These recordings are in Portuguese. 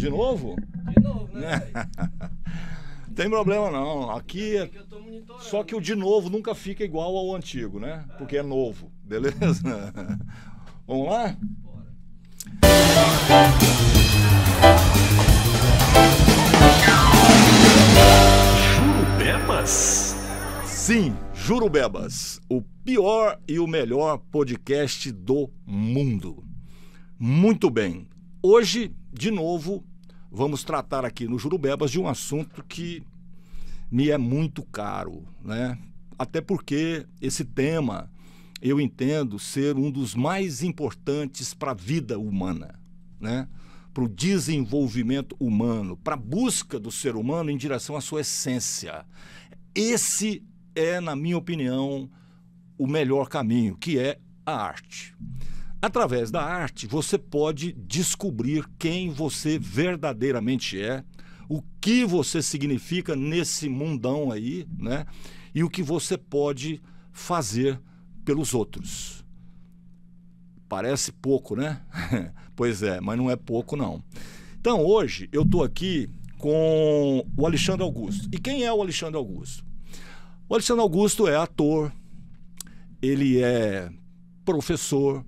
De novo? De novo, né, velho? Tem problema não. Aqui é... Que eu tô monitorando. Só que o de novo nunca fica igual ao antigo, né? Porque é novo, beleza? Vamos lá? Bora. Jurubebas? Sim, Jurubebas, o pior e o melhor podcast do mundo. Muito bem. Hoje, de novo, vamos tratar aqui no Jurubebas de um assunto que me é muito caro, né? Até porque esse tema eu entendo ser um dos mais importantes para a vida humana, né? Para o desenvolvimento humano, para a busca do ser humano em direção à sua essência. Esse é, na minha opinião, o melhor caminho, que é a arte. Através da arte, você pode descobrir quem você verdadeiramente é, o que você significa nesse mundão aí, né? E o que você pode fazer pelos outros. Parece pouco, né? Pois é, mas não é pouco, não. Então, hoje, eu estou aqui com o Alexandre Augusto. E quem é o Alexandre Augusto? O Alexandre Augusto é ator, ele é professor,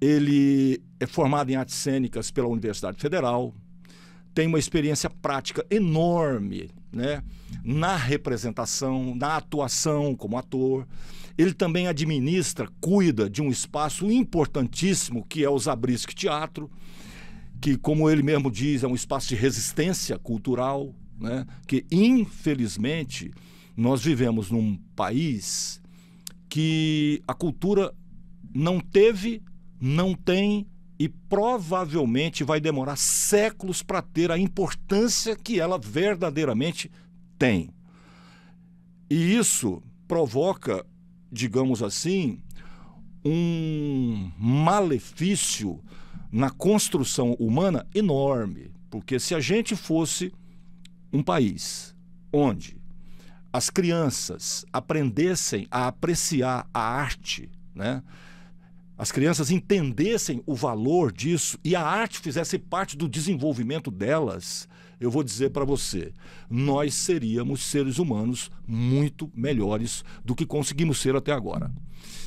ele é formado em artes cênicas pela Universidade Federal, tem uma experiência prática enorme, né, na representação, na atuação como ator. Ele também administra, cuida de um espaço importantíssimo que é o Zabriskie Teatro, que, como ele mesmo diz, é um espaço de resistência cultural, né, que, infelizmente, nós vivemos num país que a cultura não teve, não tem e provavelmente vai demorar séculos para ter a importância que ela verdadeiramente tem. E isso provoca, digamos assim, um malefício na construção humana enorme. Porque se a gente fosse um país onde as crianças aprendessem a apreciar a arte, né? As crianças entendessem o valor disso e a arte fizesse parte do desenvolvimento delas, eu vou dizer para você, nós seríamos seres humanos muito melhores do que conseguimos ser até agora.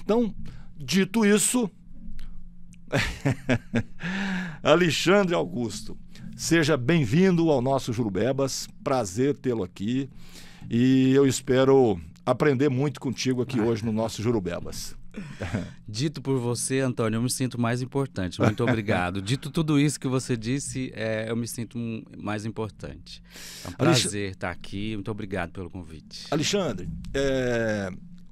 Então, dito isso, Alexandre Augusto, seja bem-vindo ao nosso Jurubebas, prazer tê-lo aqui e eu espero aprender muito contigo aqui hoje no nosso Jurubebas. Dito por você, Antônio, eu me sinto mais importante. Muito obrigado. Dito tudo isso que você disse, eu me sinto mais importante. É um prazer estar aqui. Muito obrigado pelo convite. Alexandre,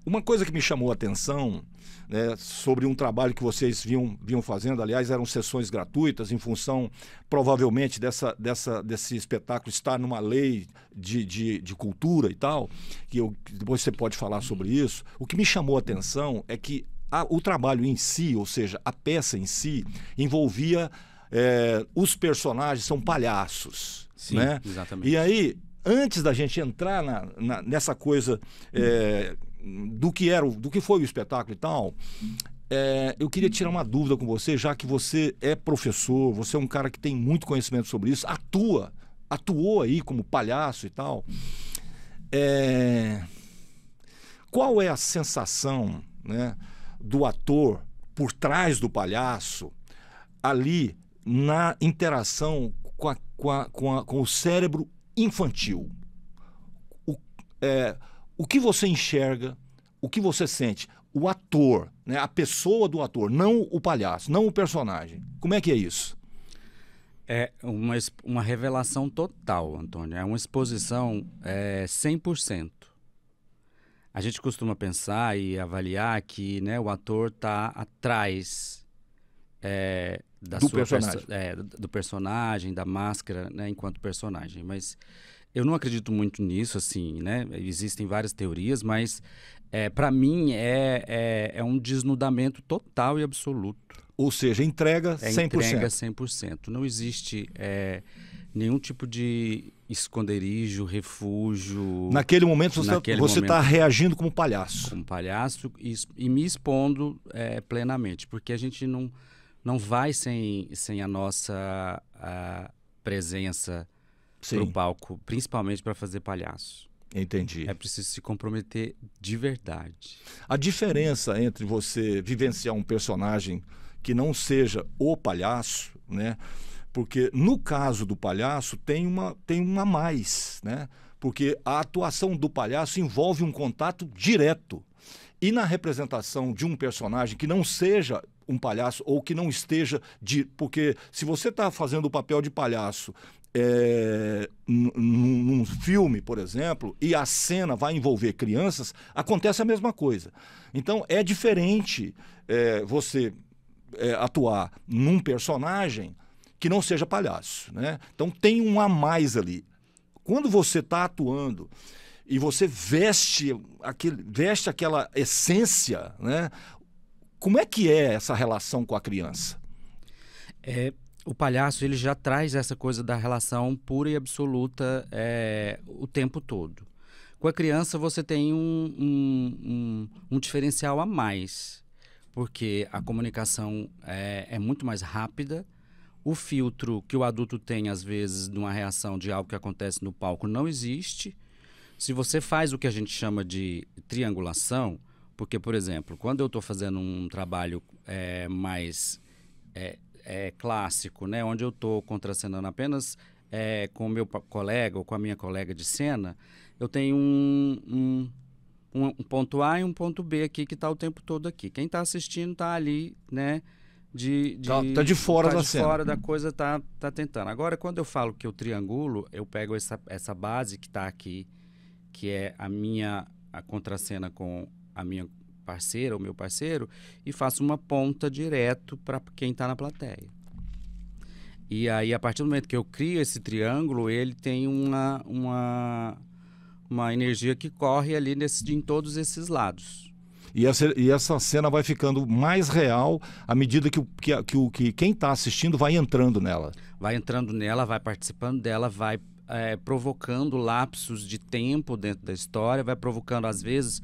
uma coisa que me chamou a atenção, né, sobre um trabalho que vocês vinham fazendo, aliás, eram sessões gratuitas em função, provavelmente, desse espetáculo estar numa lei de cultura e tal, que depois você pode falar sobre isso. O que me chamou a atenção é que o trabalho em si, ou seja, a peça em si, envolvia os personagens são palhaços. Sim, né? Exatamente. E aí, antes da gente entrar nessa coisa do que foi o espetáculo e tal, eu queria tirar uma dúvida com você, já que você é professor, você é um cara que tem muito conhecimento sobre isso, atuou aí como palhaço e tal. Qual é a sensação, né, do ator por trás do palhaço ali na interação com o cérebro infantil? O que você enxerga, o que você sente? O ator, né, a pessoa do ator, não o palhaço, não o personagem. Como é que é isso? É uma revelação total, Antônio. É uma exposição 100%. A gente costuma pensar e avaliar que, né, o ator está atrás do personagem, da máscara, né, enquanto personagem. Mas eu não acredito muito nisso, assim, né? Existem várias teorias, mas para mim é um desnudamento total e absoluto. Ou seja, entrega 100%. Entrega 100%. Não existe nenhum tipo de esconderijo, refúgio. Naquele momento você está reagindo como palhaço. Como palhaço e me expondo plenamente, porque a gente não vai sem a nossa presença Sim, pro palco, principalmente para fazer palhaço. entendi. É preciso se comprometer de verdade. A diferença entre você vivenciar um personagem que não seja o palhaço, né? Porque no caso do palhaço tem uma a mais, né? Porque a atuação do palhaço envolve um contato direto. E na representação de um personagem que não seja um palhaço ou que não esteja porque se você está fazendo o papel de palhaço num filme, por exemplo, e a cena vai envolver crianças, acontece a mesma coisa. Então é diferente você atuar num personagem que não seja palhaço, né? Então tem um a mais ali. Quando você está atuando e você veste aquela essência, né? Como é que é essa relação com a criança? O palhaço ele já traz essa coisa da relação pura e absoluta o tempo todo. Com a criança você tem um diferencial a mais, porque a comunicação é muito mais rápida. O filtro que o adulto tem, às vezes, numa reação de algo que acontece no palco não existe. Se você faz o que a gente chama de triangulação, porque, por exemplo, quando eu estou fazendo um trabalho mais clássico, né, onde eu estou contracenando apenas com o meu colega ou com a minha colega de cena, eu tenho um ponto A e um ponto B aqui que está o tempo todo aqui. Quem está assistindo está ali, né? Tá de fora da cena. Fora da coisa, tá tentando. Agora, quando eu falo que eu triangulo, eu pego essa base que está aqui, que é a contracena com a minha parceira, o meu parceiro, e faço uma ponta direto para quem está na plateia. E aí, a partir do momento que eu crio esse triângulo, ele tem uma energia que corre ali em todos esses lados. E essa cena vai ficando mais real à medida que quem está assistindo vai entrando nela. Vai entrando nela, vai participando dela, vai provocando lapsos de tempo dentro da história, vai provocando, às vezes,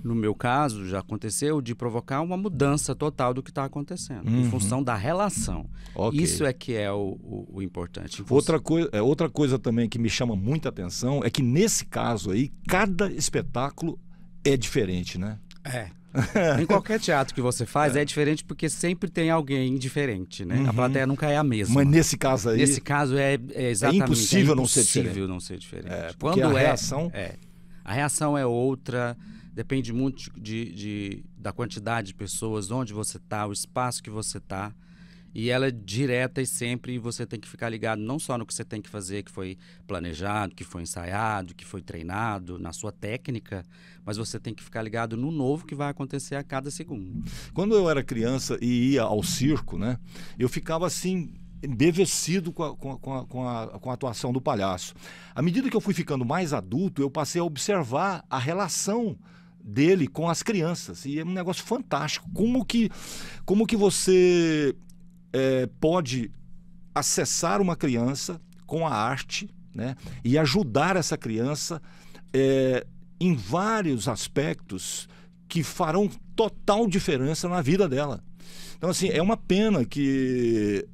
no meu caso, já aconteceu, de provocar uma mudança total do que está acontecendo, em função da relação. Okay. Isso que é o importante. Outra coisa também que me chama muita atenção é que, nesse caso aí, cada espetáculo é diferente, né? Em qualquer teatro que você faz é diferente porque sempre tem alguém diferente, né? A plateia nunca é a mesma. Mas nesse caso aí... Nesse caso exatamente... É impossível não ser diferente. Porque a reação... A reação é outra, depende muito da quantidade de pessoas, onde você está, o espaço que você está. E ela é direta e sempre você tem que ficar ligado não só no que você tem que fazer, que foi planejado, que foi ensaiado, que foi treinado, na sua técnica, mas você tem que ficar ligado no novo que vai acontecer a cada segundo. Quando eu era criança e ia ao circo, né, eu ficava assim, embevecido com a atuação do palhaço. À medida que eu fui ficando mais adulto, eu passei a observar a relação dele com as crianças. E é um negócio fantástico. Como que você... pode acessar uma criança com a arte, né, e ajudar essa criança em vários aspectos que farão total diferença na vida dela. Então, assim, é uma pena que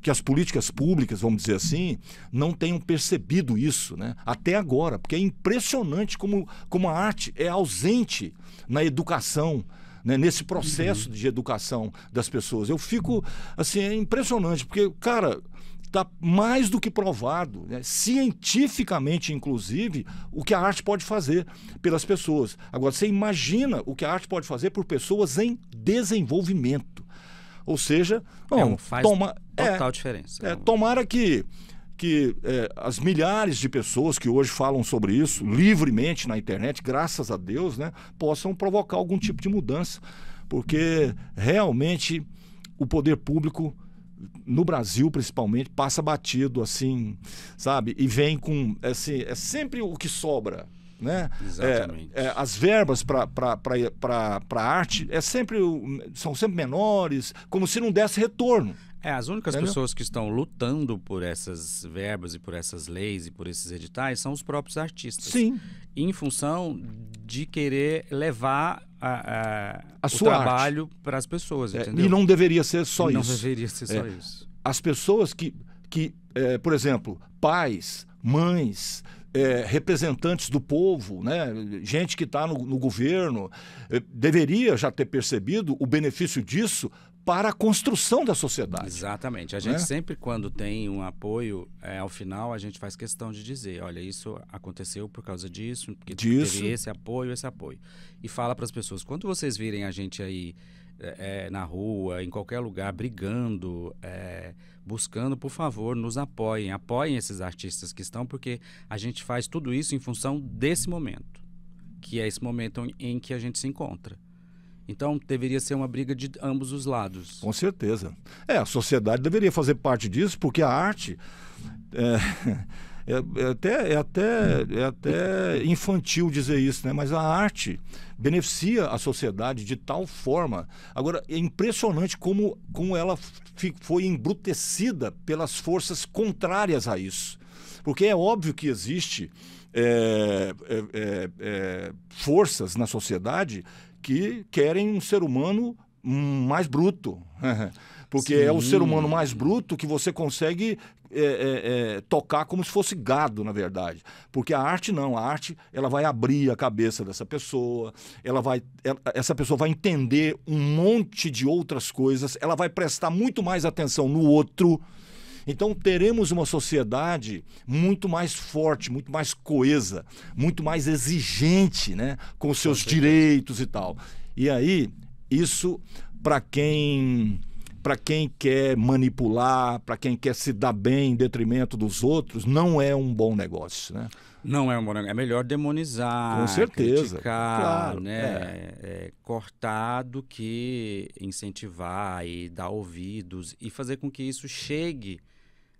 as políticas públicas, vamos dizer assim, não tenham percebido isso, né, até agora, porque é impressionante como a arte é ausente na educação, né, nesse processo de educação das pessoas. Eu fico, assim, é impressionante, porque, cara, está mais do que provado, né, cientificamente, inclusive, o que a arte pode fazer pelas pessoas. Agora, você imagina o que a arte pode fazer por pessoas em desenvolvimento. Ou seja, faz total diferença. Tomara que as milhares de pessoas que hoje falam sobre isso livremente na internet, graças a Deus, né, possam provocar algum tipo de mudança, porque realmente o poder público no Brasil, principalmente, passa batido, assim, sabe? E vem com, assim, é sempre o que sobra, né? Exatamente. As verbas para arte são sempre menores, como se não desse retorno. As únicas pessoas que estão lutando por essas verbas e por essas leis e por esses editais são os próprios artistas. Sim. Em função de querer levar o sua trabalho para as pessoas, entendeu? E não deveria ser só isso. Não deveria ser só isso. As pessoas que por exemplo, pais, mães, representantes do povo, né? Gente que está no governo, deveria já ter percebido o benefício disso para a construção da sociedade. Exatamente. A gente sempre, quando tem um apoio, ao final a gente faz questão de dizer, olha, isso aconteceu por causa disso, porque teve esse apoio. E fala para as pessoas, quando vocês virem a gente aí na rua, em qualquer lugar, brigando, buscando, por favor, nos apoiem. Apoiem esses artistas que estão, porque a gente faz tudo isso em função desse momento, que é esse momento em que a gente se encontra. Então, deveria ser uma briga de ambos os lados. Com certeza. A sociedade deveria fazer parte disso, porque a arte é até infantil dizer isso, né? Mas a arte beneficia a sociedade de tal forma. Agora, é impressionante como ela foi embrutecida pelas forças contrárias a isso. Porque é óbvio que existe forças na sociedade que querem um ser humano mais bruto. Porque Sim. é o ser humano mais bruto que você consegue tocar como se fosse gado, na verdade. Porque a arte não. A arte ela vai abrir a cabeça dessa pessoa, essa pessoa vai entender um monte de outras coisas, ela vai prestar muito mais atenção no outro. Então teremos uma sociedade muito mais forte, muito mais coesa, muito mais exigente, né, com os seus direitos e tal. E aí, isso para quem quer manipular, para quem quer se dar bem em detrimento dos outros, não é um bom negócio, né? Não é um bom negócio. É melhor demonizar, com certeza, criticar, claro, né? Cortar do que incentivar e dar ouvidos e fazer com que isso chegue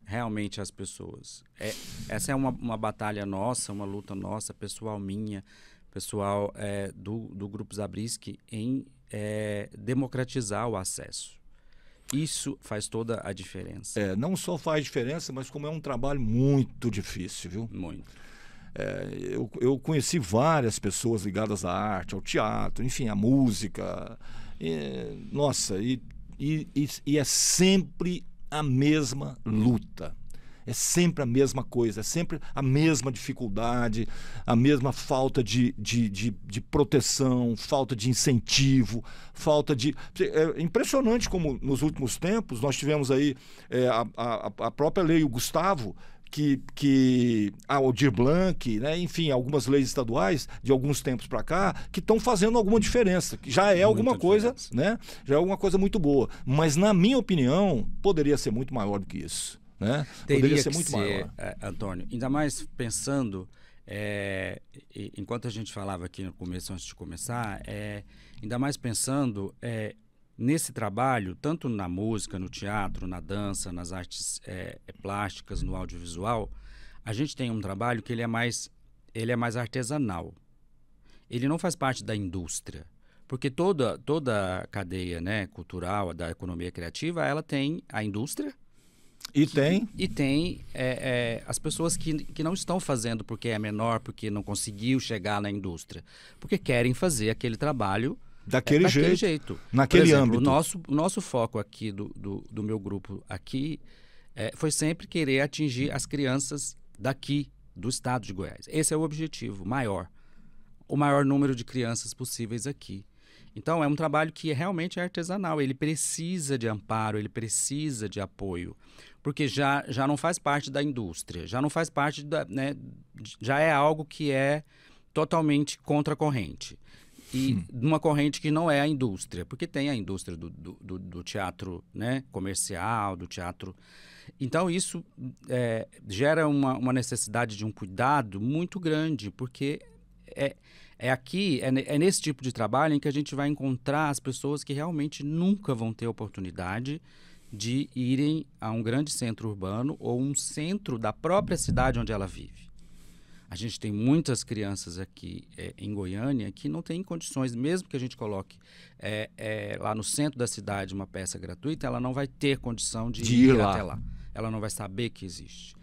realmente às pessoas. Essa é uma batalha nossa, uma luta nossa, pessoal minha, pessoal do Grupo Zabriskie, em democratizar o acesso. Isso faz toda a diferença. Não só faz diferença, mas como é um trabalho muito difícil, viu? Muito. Eu conheci várias pessoas ligadas à arte, ao teatro, enfim, à música. Nossa, e é sempre a mesma luta. É sempre a mesma coisa, é sempre a mesma dificuldade, a mesma falta de proteção, falta de incentivo, falta de... É impressionante como nos últimos tempos nós tivemos aí a própria lei, o Gustavo, a Aldir Blanc, né? Enfim, algumas leis estaduais de alguns tempos para cá que estão fazendo alguma diferença, que já é alguma coisa, né? Já é alguma coisa muito boa. Mas, na minha opinião, poderia ser muito maior do que isso. Né? Poderia ser muito maior. Antônio, ainda mais pensando, enquanto a gente falava aqui no começo, antes de começar, ainda mais pensando nesse trabalho, tanto na música, no teatro, na dança, nas artes plásticas, no audiovisual, a gente tem um trabalho que ele é mais artesanal. Ele não faz parte da indústria. Porque toda a cadeia, né, cultural, da economia criativa, ela tem a indústria. E tem as pessoas que não estão fazendo porque é menor, porque não conseguiu chegar na indústria, porque querem fazer aquele trabalho daquele jeito. Naquele Por exemplo, âmbito. O nosso foco aqui do meu grupo aqui foi sempre querer atingir as crianças daqui, do estado de Goiás. Esse é o objetivo maior. O maior número de crianças possíveis aqui. Então, é um trabalho que realmente é artesanal. Ele precisa de amparo, ele precisa de apoio. Porque já não faz parte da indústria, já não faz parte né, já é algo que é totalmente contra a corrente. E uma corrente que não é a indústria, porque tem a indústria do teatro, né, comercial, do teatro. Então, isso gera uma necessidade de um cuidado muito grande, porque é nesse tipo de trabalho em que a gente vai encontrar as pessoas que realmente nunca vão ter oportunidade de irem a um grande centro urbano ou um centro da própria cidade onde ela vive. A gente tem muitas crianças aqui em Goiânia que não têm condições, mesmo que a gente coloque lá no centro da cidade uma peça gratuita, ela não vai ter condição de ir até lá. Ela não vai saber que existe.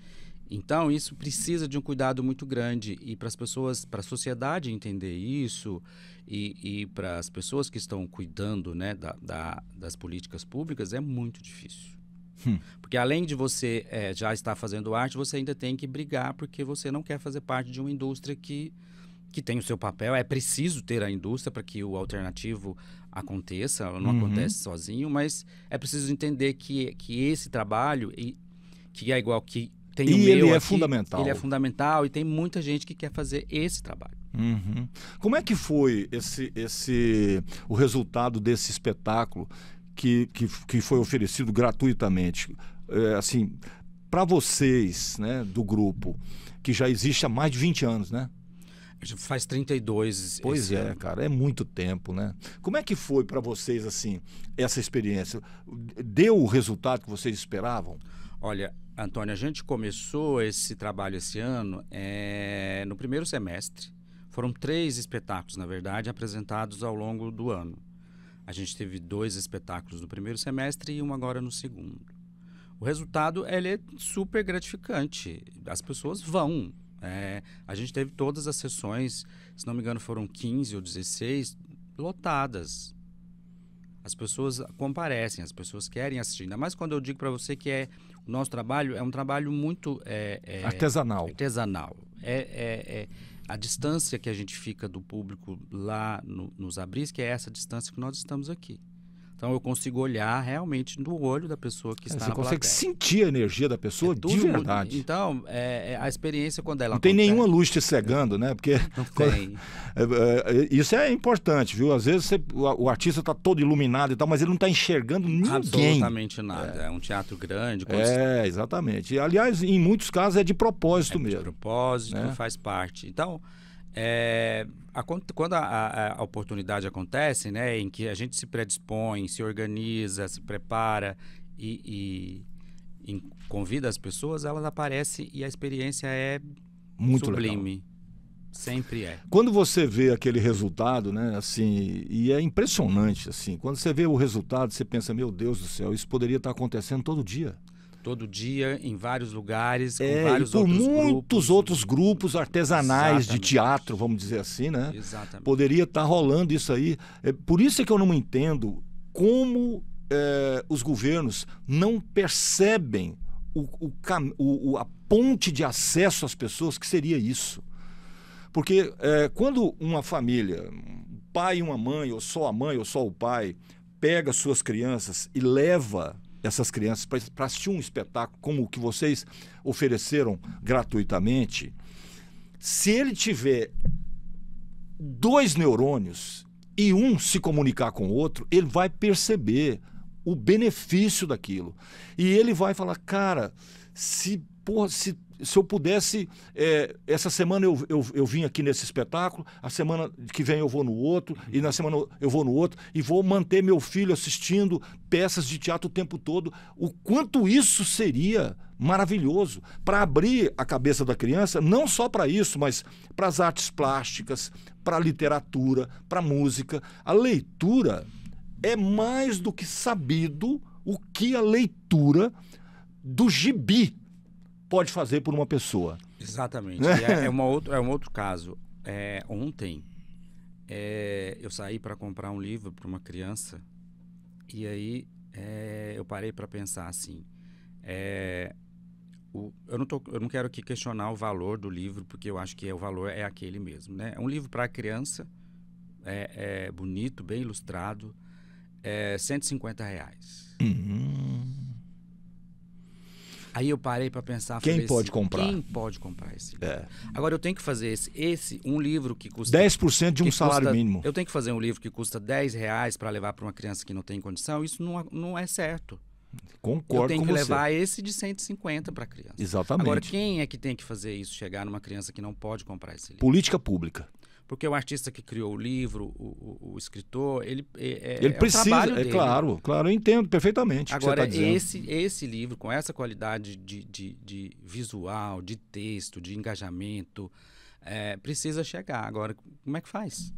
Então, isso precisa de um cuidado muito grande, e para as pessoas, para a sociedade entender isso, e para as pessoas que estão cuidando, né, das políticas públicas, é muito difícil. Porque além de você já estar fazendo arte, você ainda tem que brigar porque você não quer fazer parte de uma indústria que tem o seu papel. É preciso ter a indústria para que o alternativo aconteça, não acontece sozinho, mas é preciso entender que esse trabalho, que é igual que tem o meu ele é aqui, fundamental. Ele é fundamental e tem muita gente que quer fazer esse trabalho. Como é que foi o resultado desse espetáculo que foi oferecido gratuitamente? Assim, para vocês, né, do grupo, que já existe há mais de 20 anos, né? Faz 32. Pois é, ano. cara, é muito tempo, né? Como é que foi para vocês, assim, essa experiência? Deu o resultado que vocês esperavam? Olha, Antônio, a gente começou esse trabalho esse ano no primeiro semestre. Foram 3 espetáculos, na verdade, apresentados ao longo do ano. A gente teve 2 espetáculos no primeiro semestre e um agora no segundo. O resultado ele é super gratificante. As pessoas vão. A gente teve todas as sessões, se não me engano foram 15 ou 16, lotadas. As pessoas comparecem, as pessoas querem assistir. Ainda mais quando eu digo para você que o nosso trabalho é um trabalho muito... artesanal. Artesanal. A distância que a gente fica do público lá nos abris, que é essa distância que nós estamos aqui. Então eu consigo olhar realmente no olho da pessoa que está na plateia. Você consegue sentir a energia da pessoa de verdade. Então, a experiência quando ela não tem nenhuma luz te cegando, né? Porque não tem. Isso é importante, viu? Às vezes o artista está todo iluminado e tal, mas ele não está enxergando ninguém. Absolutamente nada. É um teatro grande. Exatamente. E, aliás, em muitos casos é de propósito mesmo. De propósito, faz parte. Então, quando a oportunidade acontece, né, em que a gente se predispõe, se organiza, se prepara e convida as pessoas, elas aparecem e a experiência é muito sublime. Legal. Sempre é. Quando você vê aquele resultado, né, assim, e é impressionante, assim, quando você vê o resultado, você pensa, meu Deus do céu, isso poderia estar acontecendo todo dia. Todo dia, em vários lugares, com e vários por outros muitos outros grupos artesanais. Exatamente. De teatro, vamos dizer assim, né? Exatamente. Poderia estar rolando isso aí. Por isso é que eu não entendo como os governos não percebem a ponte de acesso às pessoas que seria isso. Porque quando uma família, um pai e uma mãe, ou só a mãe ou só o pai, pega suas crianças e leva essas crianças para assistir um espetáculo como o que vocês ofereceram gratuitamente, se ele tiver 2 neurônios e um se comunicar com o outro, ele vai perceber o benefício daquilo. E ele vai falar, cara, se eu pudesse, essa semana eu vim aqui nesse espetáculo, a semana que vem eu vou no outro, e na semana eu vou no outro, e vou manter meu filho assistindo peças de teatro o tempo todo. O quanto isso seria maravilhoso para abrir a cabeça da criança, não só para isso, mas para as artes plásticas, para a literatura, para a música. A leitura é mais do que sabido o que a leitura do gibi pode fazer por uma pessoa. Exatamente. E é um outro caso. Ontem, eu saí para comprar um livro para uma criança e aí eu parei para pensar assim, eu não quero aqui questionar o valor do livro, porque eu acho que o valor é aquele mesmo, né? É um livro para criança, bonito, bem ilustrado, R$150. Aí eu parei para pensar... Quem pode comprar? Quem pode comprar esse livro? Agora eu tenho que fazer um livro que custa... 10% de um salário mínimo. Eu tenho que fazer um livro que custa R$10 para levar para uma criança que não tem condição. Isso não é certo. Concordo com você. Eu tenho que levar esse de 150 para a criança. Exatamente. Agora, quem é que tem que fazer isso? Chegar numa criança que não pode comprar esse livro? Política pública. Porque o artista que criou o livro, o escritor, ele precisa, o trabalho dele. Claro, eu entendo perfeitamente. Agora, o que você tá esse livro, com essa qualidade de visual, de texto, de engajamento, precisa chegar. Agora, como é que faz?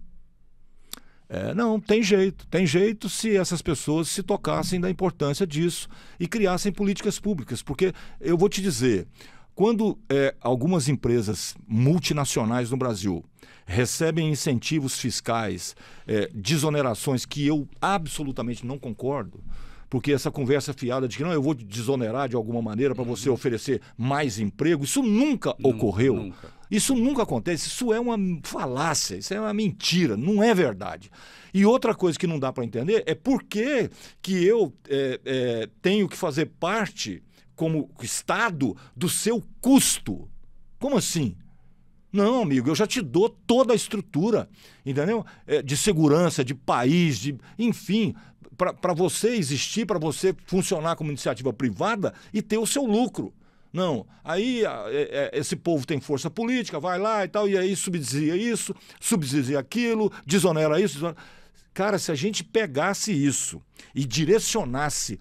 Não, tem jeito se essas pessoas se tocassem da importância disso e criassem políticas públicas. Porque eu vou te dizer, quando algumas empresas multinacionais no Brasil recebem incentivos fiscais, desonerações que eu absolutamente não concordo, porque essa conversa fiada de que não, eu vou te desonerar de alguma maneira para você oferecer mais emprego, isso nunca ocorreu. Nunca. Isso nunca acontece, isso é uma falácia, isso é uma mentira, não é verdade. E outra coisa que não dá para entender é por que eu tenho que fazer parte, como Estado, do seu custo. Como assim? Não, amigo, eu já te dou toda a estrutura, entendeu? De segurança, de país, enfim, para você existir, para você funcionar como iniciativa privada e ter o seu lucro. Não, aí esse povo tem força política, vai lá e tal, e aí subsidia isso, subsidia aquilo, desonera isso. Cara, se a gente pegasse isso e direcionasse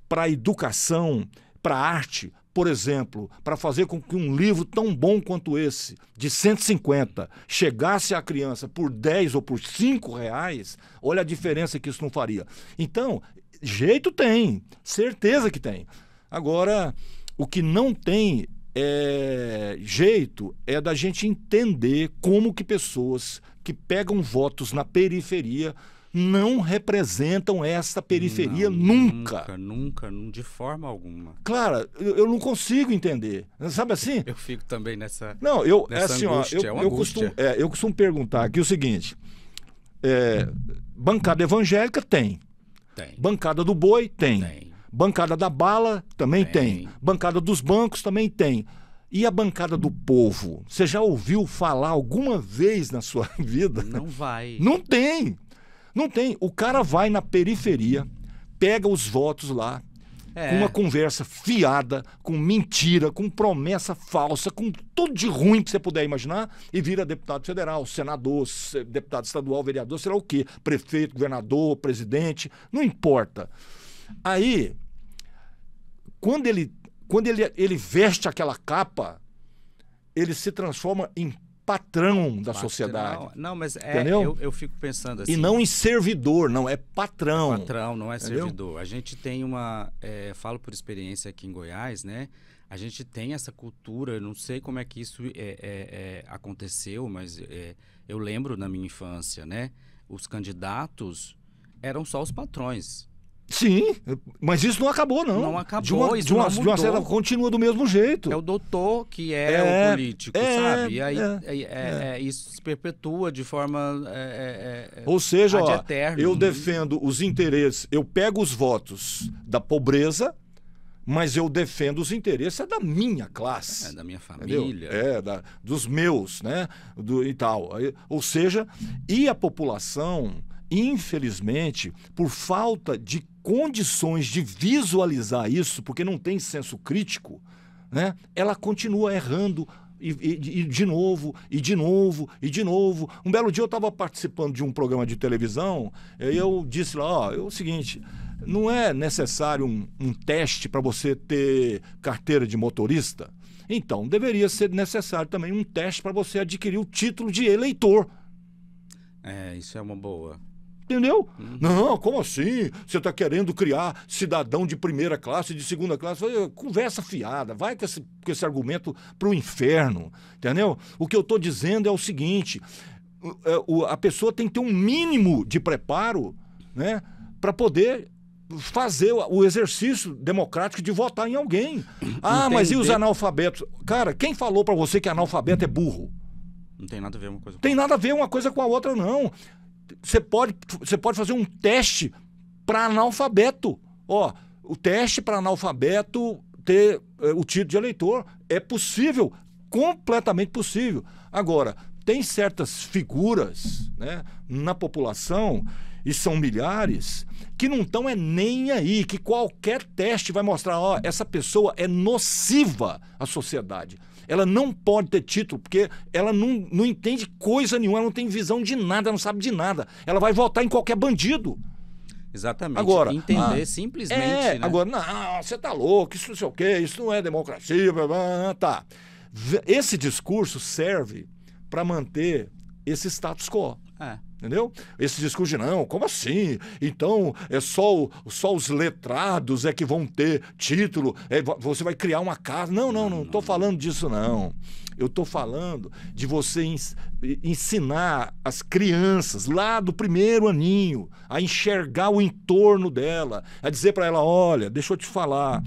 para a educação, para a arte, por exemplo, para fazer com que um livro tão bom quanto esse, de 150, chegasse à criança por 10 ou por 5 reais, olha a diferença que isso não faria. Então, jeito tem, certeza que tem. Agora, o que não tem jeito é da gente entender como que pessoas que pegam votos na periferia não representam essa periferia nunca. Nunca, de forma alguma. Claro, eu não consigo entender. Sabe assim? Eu fico também nessa. Não, nessa assim, angústia, ó, eu costumo perguntar aqui o seguinte: bancada evangélica tem. Bancada do boi tem. Bancada da bala também tem. Bancada dos bancos também tem. E a bancada do povo? Você já ouviu falar alguma vez na sua vida? Não vai. Não tem. Não tem. O cara vai na periferia, pega os votos lá, com uma conversa fiada, com mentira, com promessa falsa, com tudo de ruim que você puder imaginar, e vira deputado federal, senador, deputado estadual, vereador, sei lá o quê, prefeito, governador, presidente, não importa. Aí, quando ele veste aquela capa, ele se transforma em patrão da sociedade. Não, mas entendeu? Eu fico pensando assim. E não em servidor, não, é patrão. É patrão, não é entendeu? Servidor. A gente tem uma... falo por experiência aqui em Goiás, né? A gente tem essa cultura, não sei como é que isso aconteceu, mas eu lembro na minha infância, né? Os candidatos eram só os patrões. Sim, mas isso não acabou, não. Não acabou, de uma certa, continua do mesmo jeito. É o doutor que é o político, sabe? E aí isso se perpetua de forma ou seja, eterno. Eu defendo os interesses, eu pego os votos da pobreza, mas eu defendo os interesses da minha classe. Da minha família. Dos meus, né? E tal. Ou seja, e a população, infelizmente, por falta de condições de visualizar isso, porque não tem senso crítico, né? Ela continua errando e de novo, e de novo, e de novo. Um belo dia eu estava participando de um programa de televisão, e eu disse lá, é o seguinte, não é necessário um teste para você ter carteira de motorista? Então, deveria ser necessário também um teste para você adquirir o título de eleitor. Isso é uma boa. Entendeu? Não, como assim? Você está querendo criar cidadão de primeira classe, de segunda classe? Conversa fiada, vai com esse argumento para o inferno, entendeu? O que eu estou dizendo é o seguinte, a pessoa tem que ter um mínimo de preparo, né, para poder fazer o exercício democrático de votar em alguém. Mas e os analfabetos? Cara, quem falou para você que analfabeto é burro? Não tem nada a ver uma coisa com Tem nada a ver uma coisa com a outra, não. Você pode fazer um teste para analfabeto. O teste para analfabeto ter o título de eleitor é possível, completamente possível. Agora, tem certas figuras, né, na população, e são milhares, que não estão nem aí, que qualquer teste vai mostrar, essa pessoa é nociva à sociedade. Ela não pode ter título, porque ela não entende coisa nenhuma, ela não tem visão de nada, ela não sabe de nada. Ela vai votar em qualquer bandido. Exatamente. Agora, entender simplesmente, né? Agora, não, você tá louco, isso não sei o quê, isso não é democracia, tá. Esse discurso serve para manter esse status quo. Entendeu? Esse discurso de não, como assim? Então é só os letrados é que vão ter título, você vai criar uma casa. Não estou falando disso, não. Eu estou falando de você ensinar as crianças lá do primeiro aninho a enxergar o entorno dela, a dizer para ela, olha, deixa eu te falar,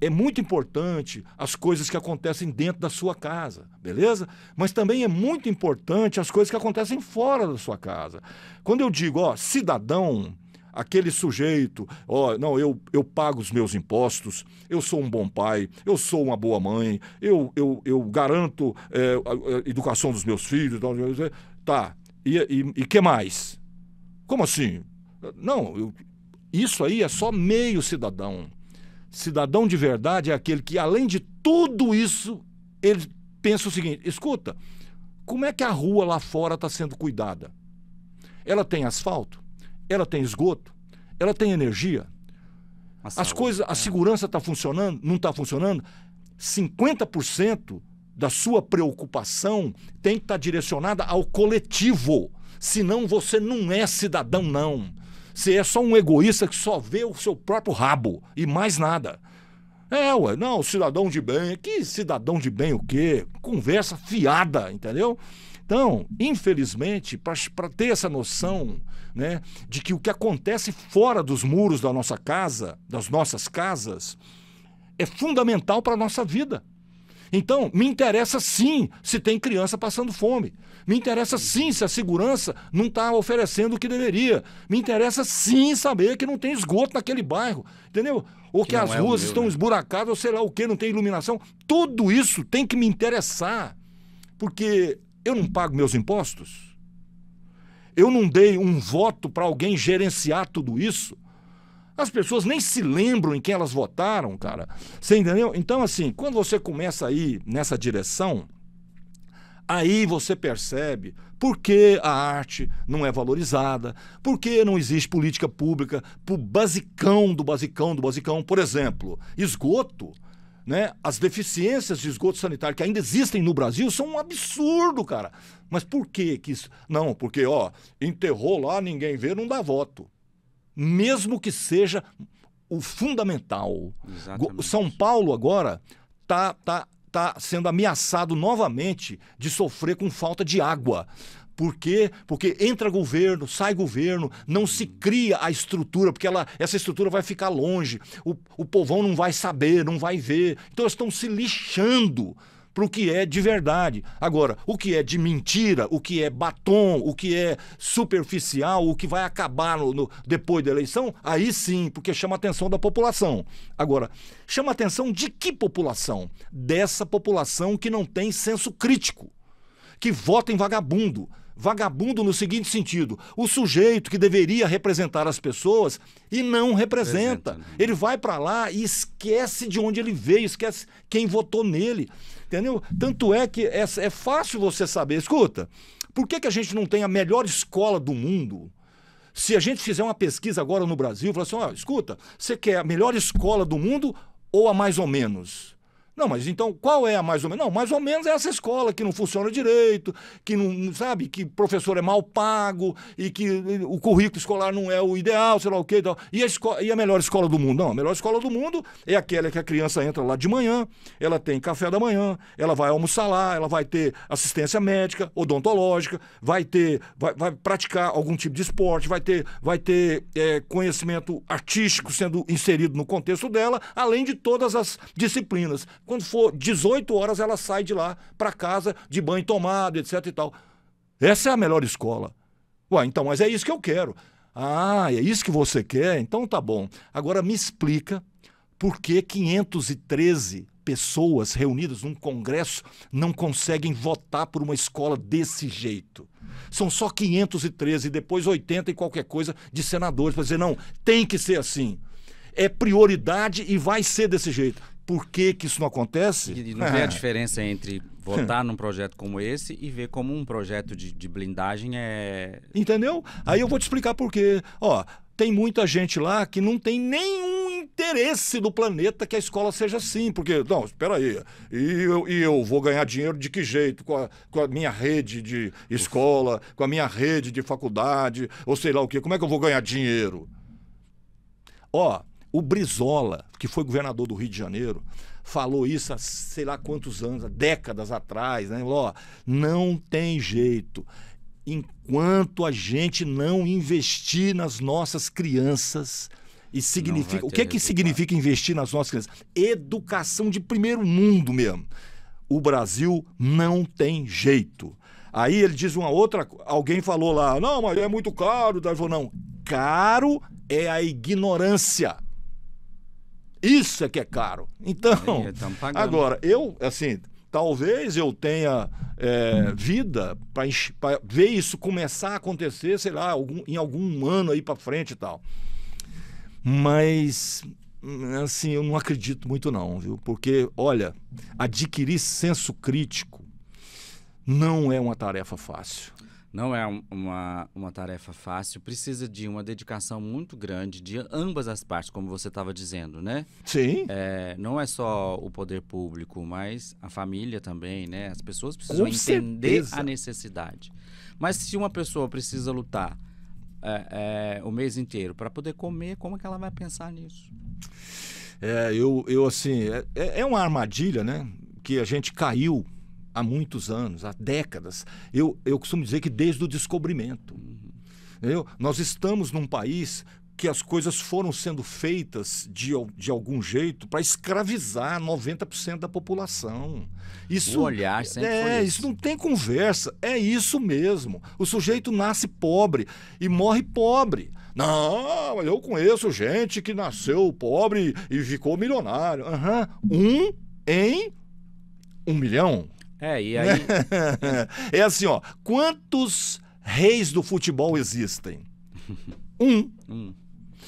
é muito importante as coisas que acontecem dentro da sua casa, beleza? Mas também é muito importante as coisas que acontecem fora da sua casa. Quando eu digo, ó, cidadão, aquele sujeito, ó, não, eu pago os meus impostos, eu sou um bom pai, eu sou uma boa mãe, eu garanto a educação dos meus filhos, tá, e que mais? Como assim? Não, isso aí é só meio cidadão. Cidadão de verdade é aquele que, além de tudo isso, ele pensa o seguinte, escuta, como é que a rua lá fora está sendo cuidada? Ela tem asfalto? Ela tem esgoto? Ela tem energia? As coisas, a segurança está funcionando? Não está funcionando? 50% da sua preocupação tem que estar direcionada ao coletivo. Senão você não é cidadão, não. Você é só um egoísta que só vê o seu próprio rabo e mais nada. Não, cidadão de bem. Que cidadão de bem o quê? Conversa fiada, entendeu? Então, infelizmente, para ter essa noção, né, de que o que acontece fora dos muros da nossa casa, das nossas casas, é fundamental para a nossa vida. Então, me interessa sim se tem criança passando fome. Me interessa sim se a segurança não está oferecendo o que deveria. Me interessa sim saber que não tem esgoto naquele bairro, entendeu? Ou que as ruas estão esburacadas, ou sei lá o que, não tem iluminação. Tudo isso tem que me interessar, porque eu não pago meus impostos. Eu não dei um voto para alguém gerenciar tudo isso. As pessoas nem se lembram em quem elas votaram, cara. Você entendeu? Então, assim, quando você começa a ir nessa direção, aí você percebe por que a arte não é valorizada, por que não existe política pública pro basicão do basicão do basicão. Por exemplo, esgoto, né? As deficiências de esgoto sanitário que ainda existem no Brasil são um absurdo, cara. Mas por que isso? Não, porque, ó, enterrou lá, ninguém vê, não dá voto. Mesmo que seja o fundamental. Exatamente. São Paulo agora tá sendo ameaçado novamente de sofrer com falta de água. Por quê? Porque entra governo, sai governo, não se cria a estrutura, porque essa estrutura vai ficar longe, o povão não vai saber, não vai ver. Então eles estão se lixando para o que é de verdade. Agora, o que é de mentira, o que é batom, o que é superficial, o que vai acabar depois da eleição, aí sim, porque chama a atenção da população. Agora, chama a atenção de que população? Dessa população que não tem senso crítico, que vota em vagabundo. Vagabundo no seguinte sentido, o sujeito que deveria representar as pessoas e não representa. Ele vai para lá e esquece de onde ele veio, esquece quem votou nele. Entendeu? Tanto é que é fácil você saber. Escuta, por que a gente não tem a melhor escola do mundo? Se a gente fizer uma pesquisa agora no Brasil, falar assim, ó, escuta, você quer a melhor escola do mundo ou a mais ou menos? Não, mas então qual é a mais ou menos? Não, mais ou menos é essa escola que não funciona direito, que não sabe, que professor é mal pago e que o currículo escolar não é o ideal, sei lá o quê e tal. E a melhor escola do mundo? Não, a melhor escola do mundo é aquela que a criança entra lá de manhã, ela tem café da manhã, ela vai almoçar lá, ela vai ter assistência médica, odontológica, vai praticar algum tipo de esporte, vai ter conhecimento artístico sendo inserido no contexto dela, além de todas as disciplinas. Quando for 18 horas, ela sai de lá para casa, de banho tomado, etc e tal. Essa é a melhor escola. Ué, então, mas é isso que eu quero. Ah, é isso que você quer? Então tá bom. Agora me explica por que 513 pessoas reunidas num congresso não conseguem votar por uma escola desse jeito. São só 513 e depois 80 e qualquer coisa de senadores para dizer, não, tem que ser assim. É prioridade e vai ser desse jeito. Por que isso não acontece? E não vê a diferença entre votar num projeto como esse e ver como um projeto de blindagem é... Entendeu? Aí eu vou te explicar por quê. Ó, tem muita gente lá que não tem nenhum interesse do planeta que a escola seja assim, porque, não, espera aí, eu vou ganhar dinheiro de que jeito? Com a minha rede de escola, com a minha rede de faculdade, ou sei lá o quê, como é que eu vou ganhar dinheiro? Ó, o Brizola, que foi governador do Rio de Janeiro, falou isso há sei lá quantos anos, há décadas atrás, né? Ó, não tem jeito. Enquanto a gente não investir nas nossas crianças, e significa, o que significa investir nas nossas crianças? Educação de primeiro mundo mesmo. O Brasil não tem jeito. Aí ele diz uma outra, alguém falou lá, não, mas é muito caro. Daí falou, não, caro é a ignorância. Isso é que é caro. Então, agora, eu, assim, talvez eu tenha vida para ver isso começar a acontecer, sei lá, em algum ano aí para frente e tal. Mas, assim, eu não acredito muito não, viu? Porque, olha, adquirir senso crítico não é uma tarefa fácil. Não é uma tarefa fácil, precisa de uma dedicação muito grande de ambas as partes, como você estava dizendo, né? Sim. Não é só o poder público, mas a família também, né? As pessoas precisam Com entender certeza. a necessidade. Mas se uma pessoa precisa lutar o mês inteiro para poder comer, como é que ela vai pensar nisso? Eu assim, é uma armadilha, né? Que a gente caiu há muitos anos, há décadas. Eu costumo dizer que desde o descobrimento. Nós estamos num país que as coisas foram sendo feitas de algum jeito para escravizar 90% da população. Isso, o olhar sempre foi isso não tem conversa, é isso mesmo. O sujeito nasce pobre e morre pobre. Não, mas eu conheço gente que nasceu pobre e ficou milionário. Um em 1 milhão. E aí... É assim, ó, quantos reis do futebol existem? Um.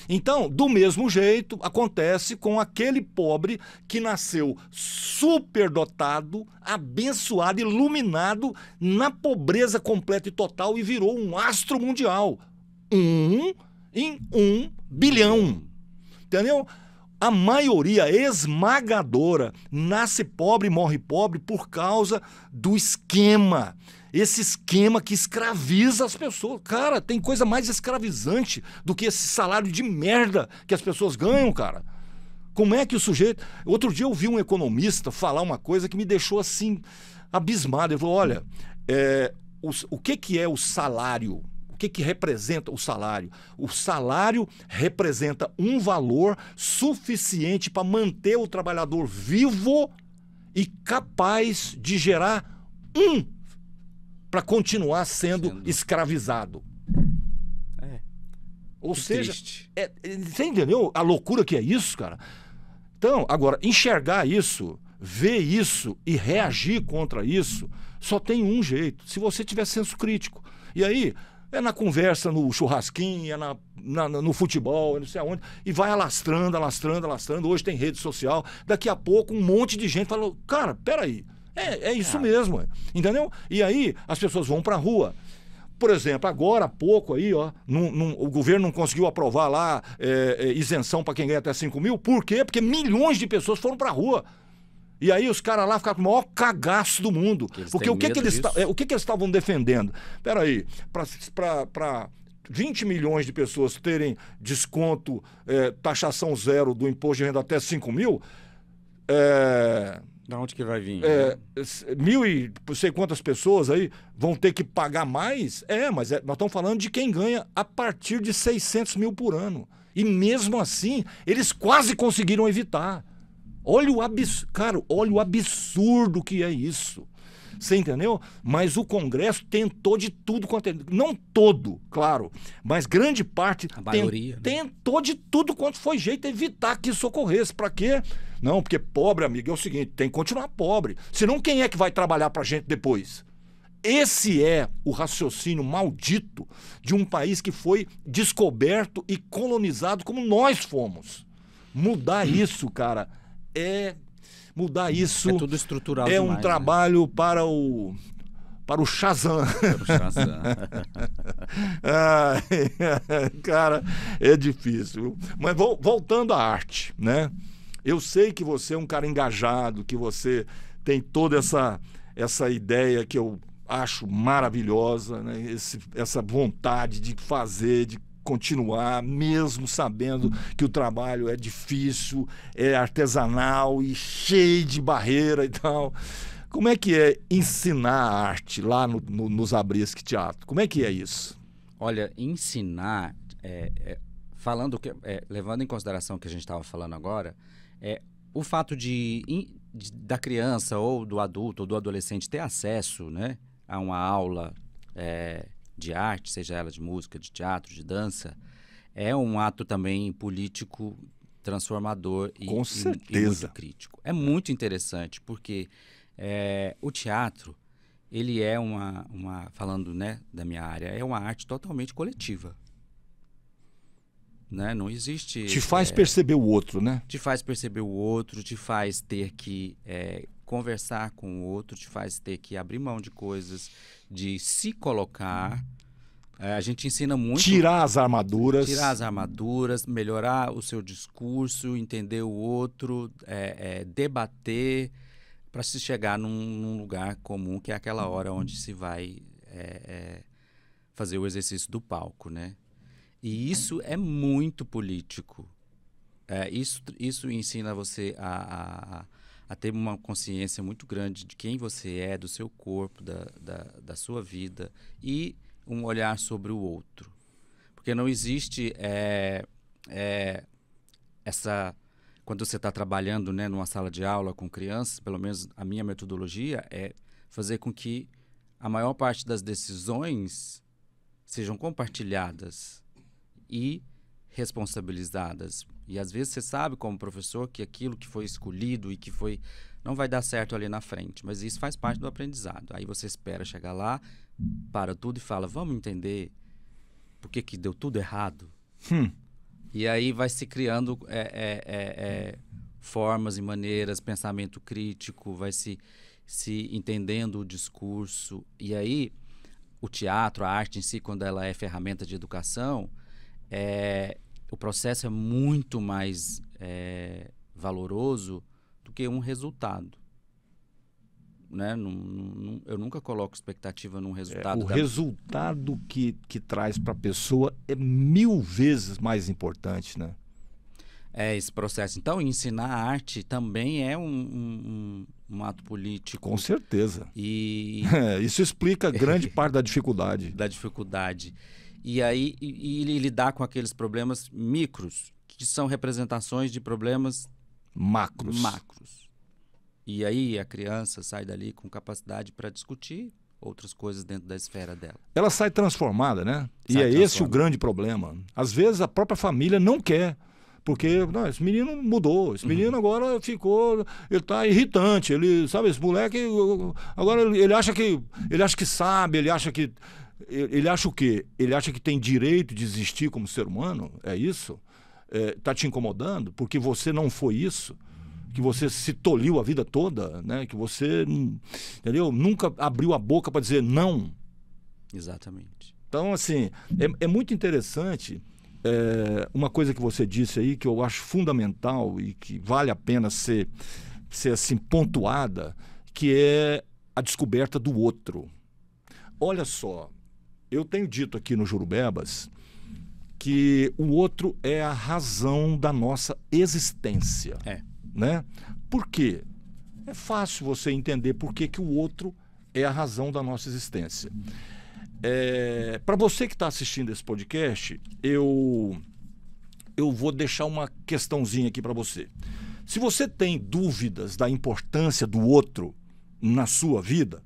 Então, do mesmo jeito, acontece com aquele pobre que nasceu superdotado, abençoado, iluminado, na pobreza completa e total e virou um astro mundial. 1 em 1 bilhão. Entendeu? A maioria esmagadora nasce pobre e morre pobre por causa do esquema. Esse esquema que escraviza as pessoas. Cara, tem coisa mais escravizante do que esse salário de merda que as pessoas ganham, cara. Como é que o sujeito... Outro dia eu vi um economista falar uma coisa que me deixou assim, abismado. Ele falou, olha, o que é o salário? O que representa o salário? O salário representa um valor suficiente para manter o trabalhador vivo e capaz de gerar para continuar sendo escravizado. Ou seja, você entendeu a loucura que é isso, cara? Então, agora, enxergar isso, ver isso e reagir contra isso, só tem um jeito, se você tiver senso crítico. E aí, é na conversa, no churrasquinho, no futebol, não sei aonde, e vai alastrando. Hoje tem rede social, daqui a pouco um monte de gente falou, cara, peraí, é isso mesmo, entendeu? E aí as pessoas vão pra rua. Por exemplo, agora há pouco aí, ó, o governo não conseguiu aprovar lá isenção para quem ganha até 5 mil. Por quê? Porque milhões de pessoas foram pra rua. E aí os caras lá ficaram com o maior cagaço do mundo. Porque o que eles estavam defendendo? Peraí, para 20 milhões de pessoas terem desconto, taxação zero do imposto de renda até 5 mil... Da onde que vai vir? 1.000 e não sei quantas pessoas aí vão ter que pagar mais? Mas nós estamos falando de quem ganha a partir de 600 mil por ano. E mesmo assim, eles quase conseguiram evitar. Olha o absurdo que é isso. Você entendeu? Mas o Congresso tentou de tudo quanto... Não todo, claro, mas grande parte... A maioria, tentou de tudo quanto foi jeito evitar que isso ocorresse. Para quê? Não, porque pobre, amigo, é o seguinte, tem que continuar pobre. Senão quem é que vai trabalhar pra gente depois? Esse é o raciocínio maldito de um país que foi descoberto e colonizado como nós fomos. Mudar isso, cara, Mudar isso é tudo estrutural é demais, um trabalho, né? para para o Shazam. Para o Shazam. Cara, é difícil. Mas voltando à arte, né? Eu sei que você é um cara engajado, que você tem toda essa ideia que eu acho maravilhosa, né? Essa vontade de fazer, de continuar, mesmo sabendo que o trabalho é difícil, é artesanal e cheio de barreira e tal. Como é que é ensinar a arte lá no Zabriskie Teatro? Como é que é isso? Olha, ensinar, falando levando em consideração o que a gente estava falando agora, o fato da criança ou do adulto ou do adolescente ter acesso, né, a uma aula de arte, seja ela de música, de teatro, de dança, é um ato também político transformador Com certeza. E muito crítico. É muito interessante, porque o teatro, ele é falando, né, da minha área, é uma arte totalmente coletiva. Né? Não existe... Te faz perceber o outro, né? Te faz perceber o outro, te faz ter que conversar com o outro, te faz ter que abrir mão de coisas, de se colocar. A gente ensina muito... Tirar as armaduras. Tirar as armaduras, melhorar o seu discurso, entender o outro, debater, para se chegar num lugar comum, que é aquela hora onde se vai fazer o exercício do palco, né? E isso é muito político. Isso ensina você a ter uma consciência muito grande de quem você é, do seu corpo, da sua vida, e um olhar sobre o outro. Porque não existe quando você está trabalhando, né, numa sala de aula com crianças, pelo menos a minha metodologia é fazer com que a maior parte das decisões sejam compartilhadas e responsabilizadas. E às vezes você sabe, como professor, que aquilo que foi escolhido e que não vai dar certo ali na frente, mas isso faz parte do aprendizado. Aí você espera chegar lá, para tudo e fala, vamos entender por que deu tudo errado? E aí vai se criando formas e maneiras, pensamento crítico, vai se entendendo o discurso. E aí o teatro, a arte em si, quando ela é ferramenta de educação, o processo é muito mais valoroso do que um resultado. Né? Eu nunca coloco expectativa num resultado. O resultado que traz para a pessoa é 1000 vezes mais importante, né? Esse processo. Então, ensinar a arte também é um ato político. Com certeza. E isso explica grande parte da dificuldade. E aí, e lidar com aqueles problemas micros, que são representações de problemas macros. E aí a criança sai dali com capacidade para discutir outras coisas dentro da esfera dela. Ela sai transformada, né? Esse o grande problema. Às vezes a própria família não quer, porque não, esse menino mudou, esse menino agora ele tá irritante, ele, sabe, esse moleque agora ele acha que sabe, ele acha o quê? Ele acha que tem direito de existir como ser humano? É isso? Tá te incomodando porque você não foi isso? Que você se toliu a vida toda, né? Que você, entendeu? Nunca abriu a boca para dizer não. Exatamente. Então, assim, é muito interessante uma coisa que você disse aí, que eu acho fundamental e que vale a pena ser assim, pontuada, que é a descoberta do outro. Olha só, eu tenho dito aqui no Jurubebas que o outro é a razão da nossa existência. Né? Por quê? É fácil você entender por que o outro é a razão da nossa existência. Para você que está assistindo esse podcast, eu vou deixar uma questãozinha aqui para você. Se você tem dúvidas da importância do outro na sua vida,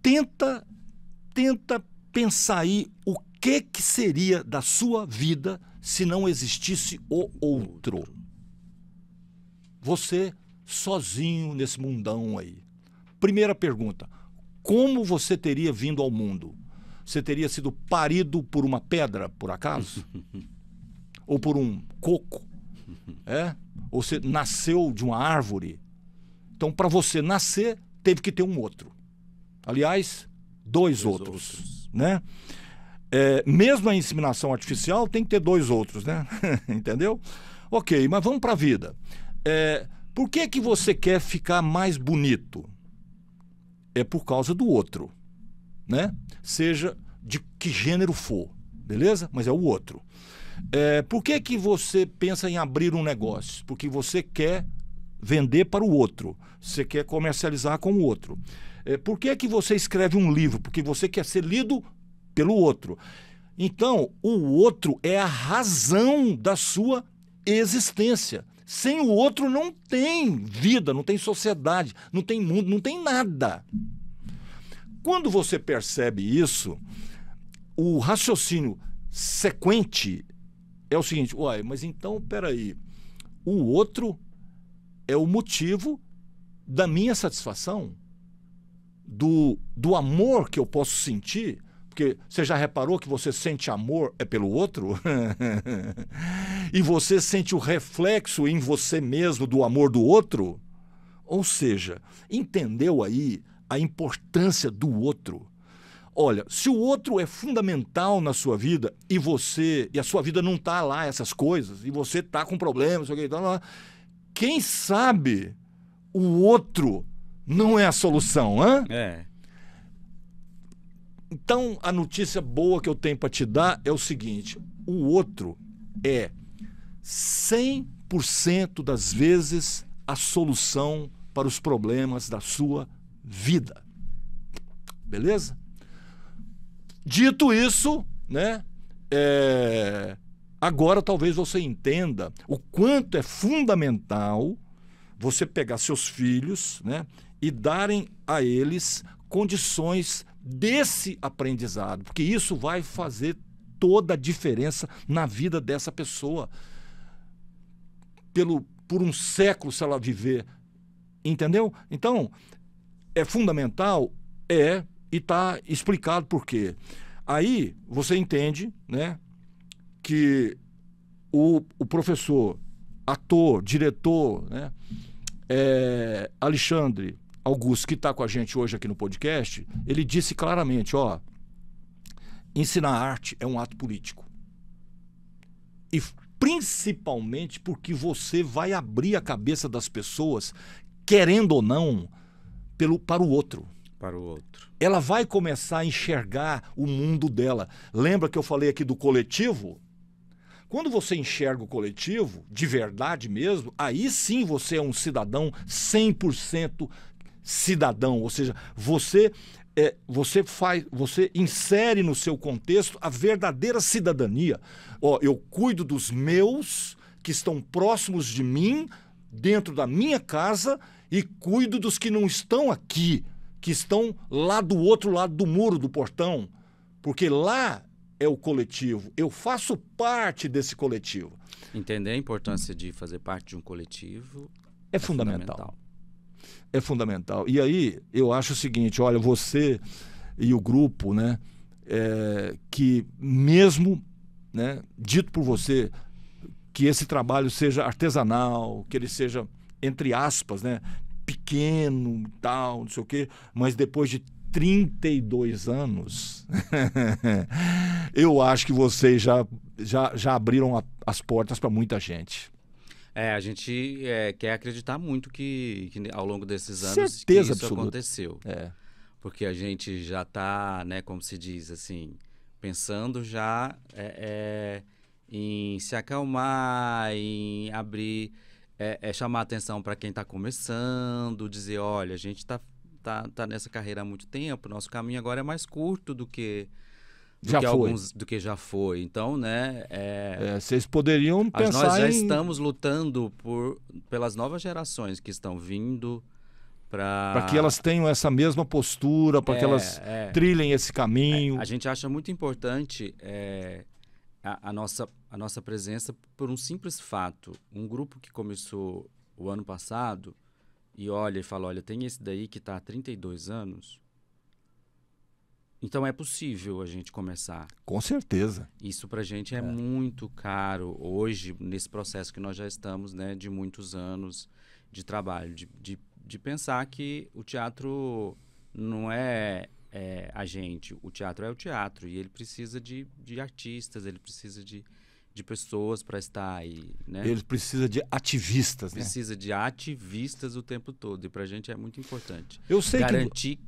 tenta pensar aí o que seria da sua vida se não existisse o outro. Você sozinho nesse mundão aí. Primeira pergunta, como você teria vindo ao mundo? Você teria sido parido por uma pedra, por acaso? Ou por um coco? Ou você nasceu de uma árvore? Então, para você nascer, teve que ter um outro. Aliás, dois outros, né? Mesmo a inseminação artificial tem que ter 2 outros, né? Entendeu? Ok, mas vamos para a vida. Por que você quer ficar mais bonito? É por causa do outro, né? Seja de que gênero for, beleza? Mas é o outro. Por que você pensa em abrir um negócio? Porque você quer vender para o outro. Você quer comercializar com o outro. Por que você escreve um livro? Porque você quer ser lido pelo outro. Então, o outro é a razão da sua existência. Sem o outro não tem vida, não tem sociedade, não tem mundo, não tem nada. Quando você percebe isso, o raciocínio sequente é o seguinte: uai, mas então, peraí, o outro é o motivo da minha satisfação, do amor que eu posso sentir. Porque você já reparou que você sente amor é pelo outro? E você sente o reflexo em você mesmo do amor do outro? Ou seja, entendeu aí a importância do outro? Olha, se o outro é fundamental na sua vida e a sua vida não está lá, essas coisas, e você está com problemas, quem sabe o outro não é a solução, hã? Então, a notícia boa que eu tenho para te dar é o seguinte: o outro é 100% das vezes a solução para os problemas da sua vida. Beleza? Dito isso, né? Agora talvez você entenda o quanto é fundamental você pegar seus filhos, né, e darem a eles condições desse aprendizado, porque isso vai fazer toda a diferença na vida dessa pessoa. Por um século, se ela viver. Entendeu? Então, é fundamental, e está explicado por quê. Aí você entende, né, que o professor, ator, diretor, né, Alexandre Augusto, que está com a gente hoje aqui no podcast, ele disse claramente: ensinar arte é um ato político. E principalmente porque você vai abrir a cabeça das pessoas, querendo ou não, para o outro. Para o outro. Ela vai começar a enxergar o mundo dela. Lembra que eu falei aqui do coletivo? Quando você enxerga o coletivo, de verdade mesmo, aí sim você é um cidadão 100% cidadão. Ou seja, você insere no seu contexto a verdadeira cidadania. Eu cuido dos meus, que estão próximos de mim, dentro da minha casa, e cuido dos que não estão aqui, que estão lá do outro lado do muro, do portão. Porque lá é o coletivo. Eu faço parte desse coletivo. Entender a importância de fazer parte de um coletivo é fundamental. É fundamental. E aí, eu acho o seguinte: olha, você e o grupo, né, que mesmo, né, dito por você, que esse trabalho seja artesanal, que ele seja, entre aspas, né, pequeno e tal, não sei o quê, mas depois de 32 anos, eu acho que vocês já abriram as portas para muita gente. A gente quer acreditar muito que ao longo desses anos Certeza que isso absoluta. aconteceu. Porque a gente já está, né, como se diz assim, pensando já em se acalmar, em abrir, chamar atenção para quem está começando, dizer: olha, a gente está nessa carreira há muito tempo, nosso caminho agora é mais curto do que já foi. Então, né, vocês poderiam pensar nós já estamos lutando pelas novas gerações que estão vindo para que elas tenham essa mesma postura, para que elas trilhem esse caminho. A gente acha muito importante a nossa presença por um simples fato. Um grupo que começou o ano passado e olha e fala: olha, tem esse daí que está há 32 anos. Então é possível a gente começar. Com certeza. Isso pra gente é muito caro hoje, nesse processo que nós já estamos, né, de muitos anos de trabalho, de pensar que o teatro não é, a gente. O teatro é o teatro e ele precisa de artistas, ele precisa de pessoas para estar aí, né? Ele precisa de ativistas, né? Precisa de ativistas o tempo todo e para a gente é muito importante. Eu sei garantir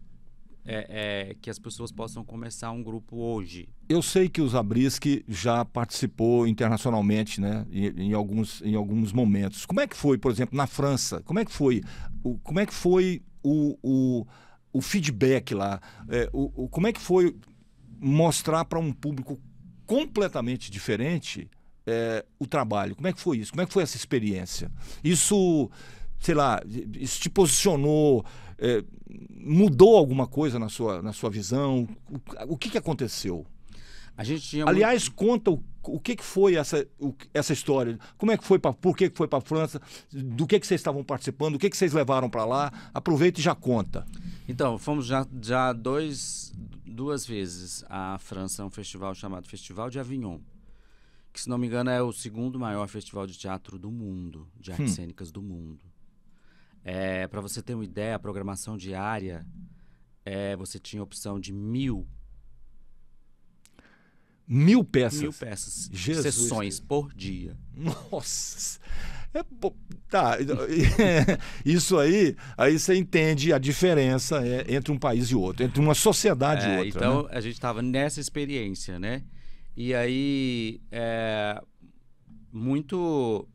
que as pessoas possam começar um grupo hoje. Eu sei que o Zabriskie já participou internacionalmente, né? Em alguns momentos. Como é que foi, por exemplo, na França? Como é que foi o feedback lá? Como é que foi mostrar para um público completamente diferente o trabalho? Como é que foi isso? Como é que foi essa experiência? Isso, sei lá, isso te posicionou, mudou alguma coisa na sua visão? O que aconteceu? A gente tinha Aliás, conta o que foi essa história. Como é que foi, por que foi para a França? Do que vocês estavam participando? O que vocês levaram para lá? Aproveita e já conta. Então, fomos já duas vezes à França, um festival chamado Festival de Avignon, que, se não me engano, é o segundo maior festival de teatro do mundo, de artes cênicas do mundo. Para você ter uma ideia, a programação diária, você tinha opção de 1.000 peças. 1.000 peças, Jesus. sessões por dia. Nossa! Tá. Isso aí você entende a diferença entre um país e outro, entre uma sociedade e outra. Então, né? a gente estava nessa experiência, né? E aí, muito...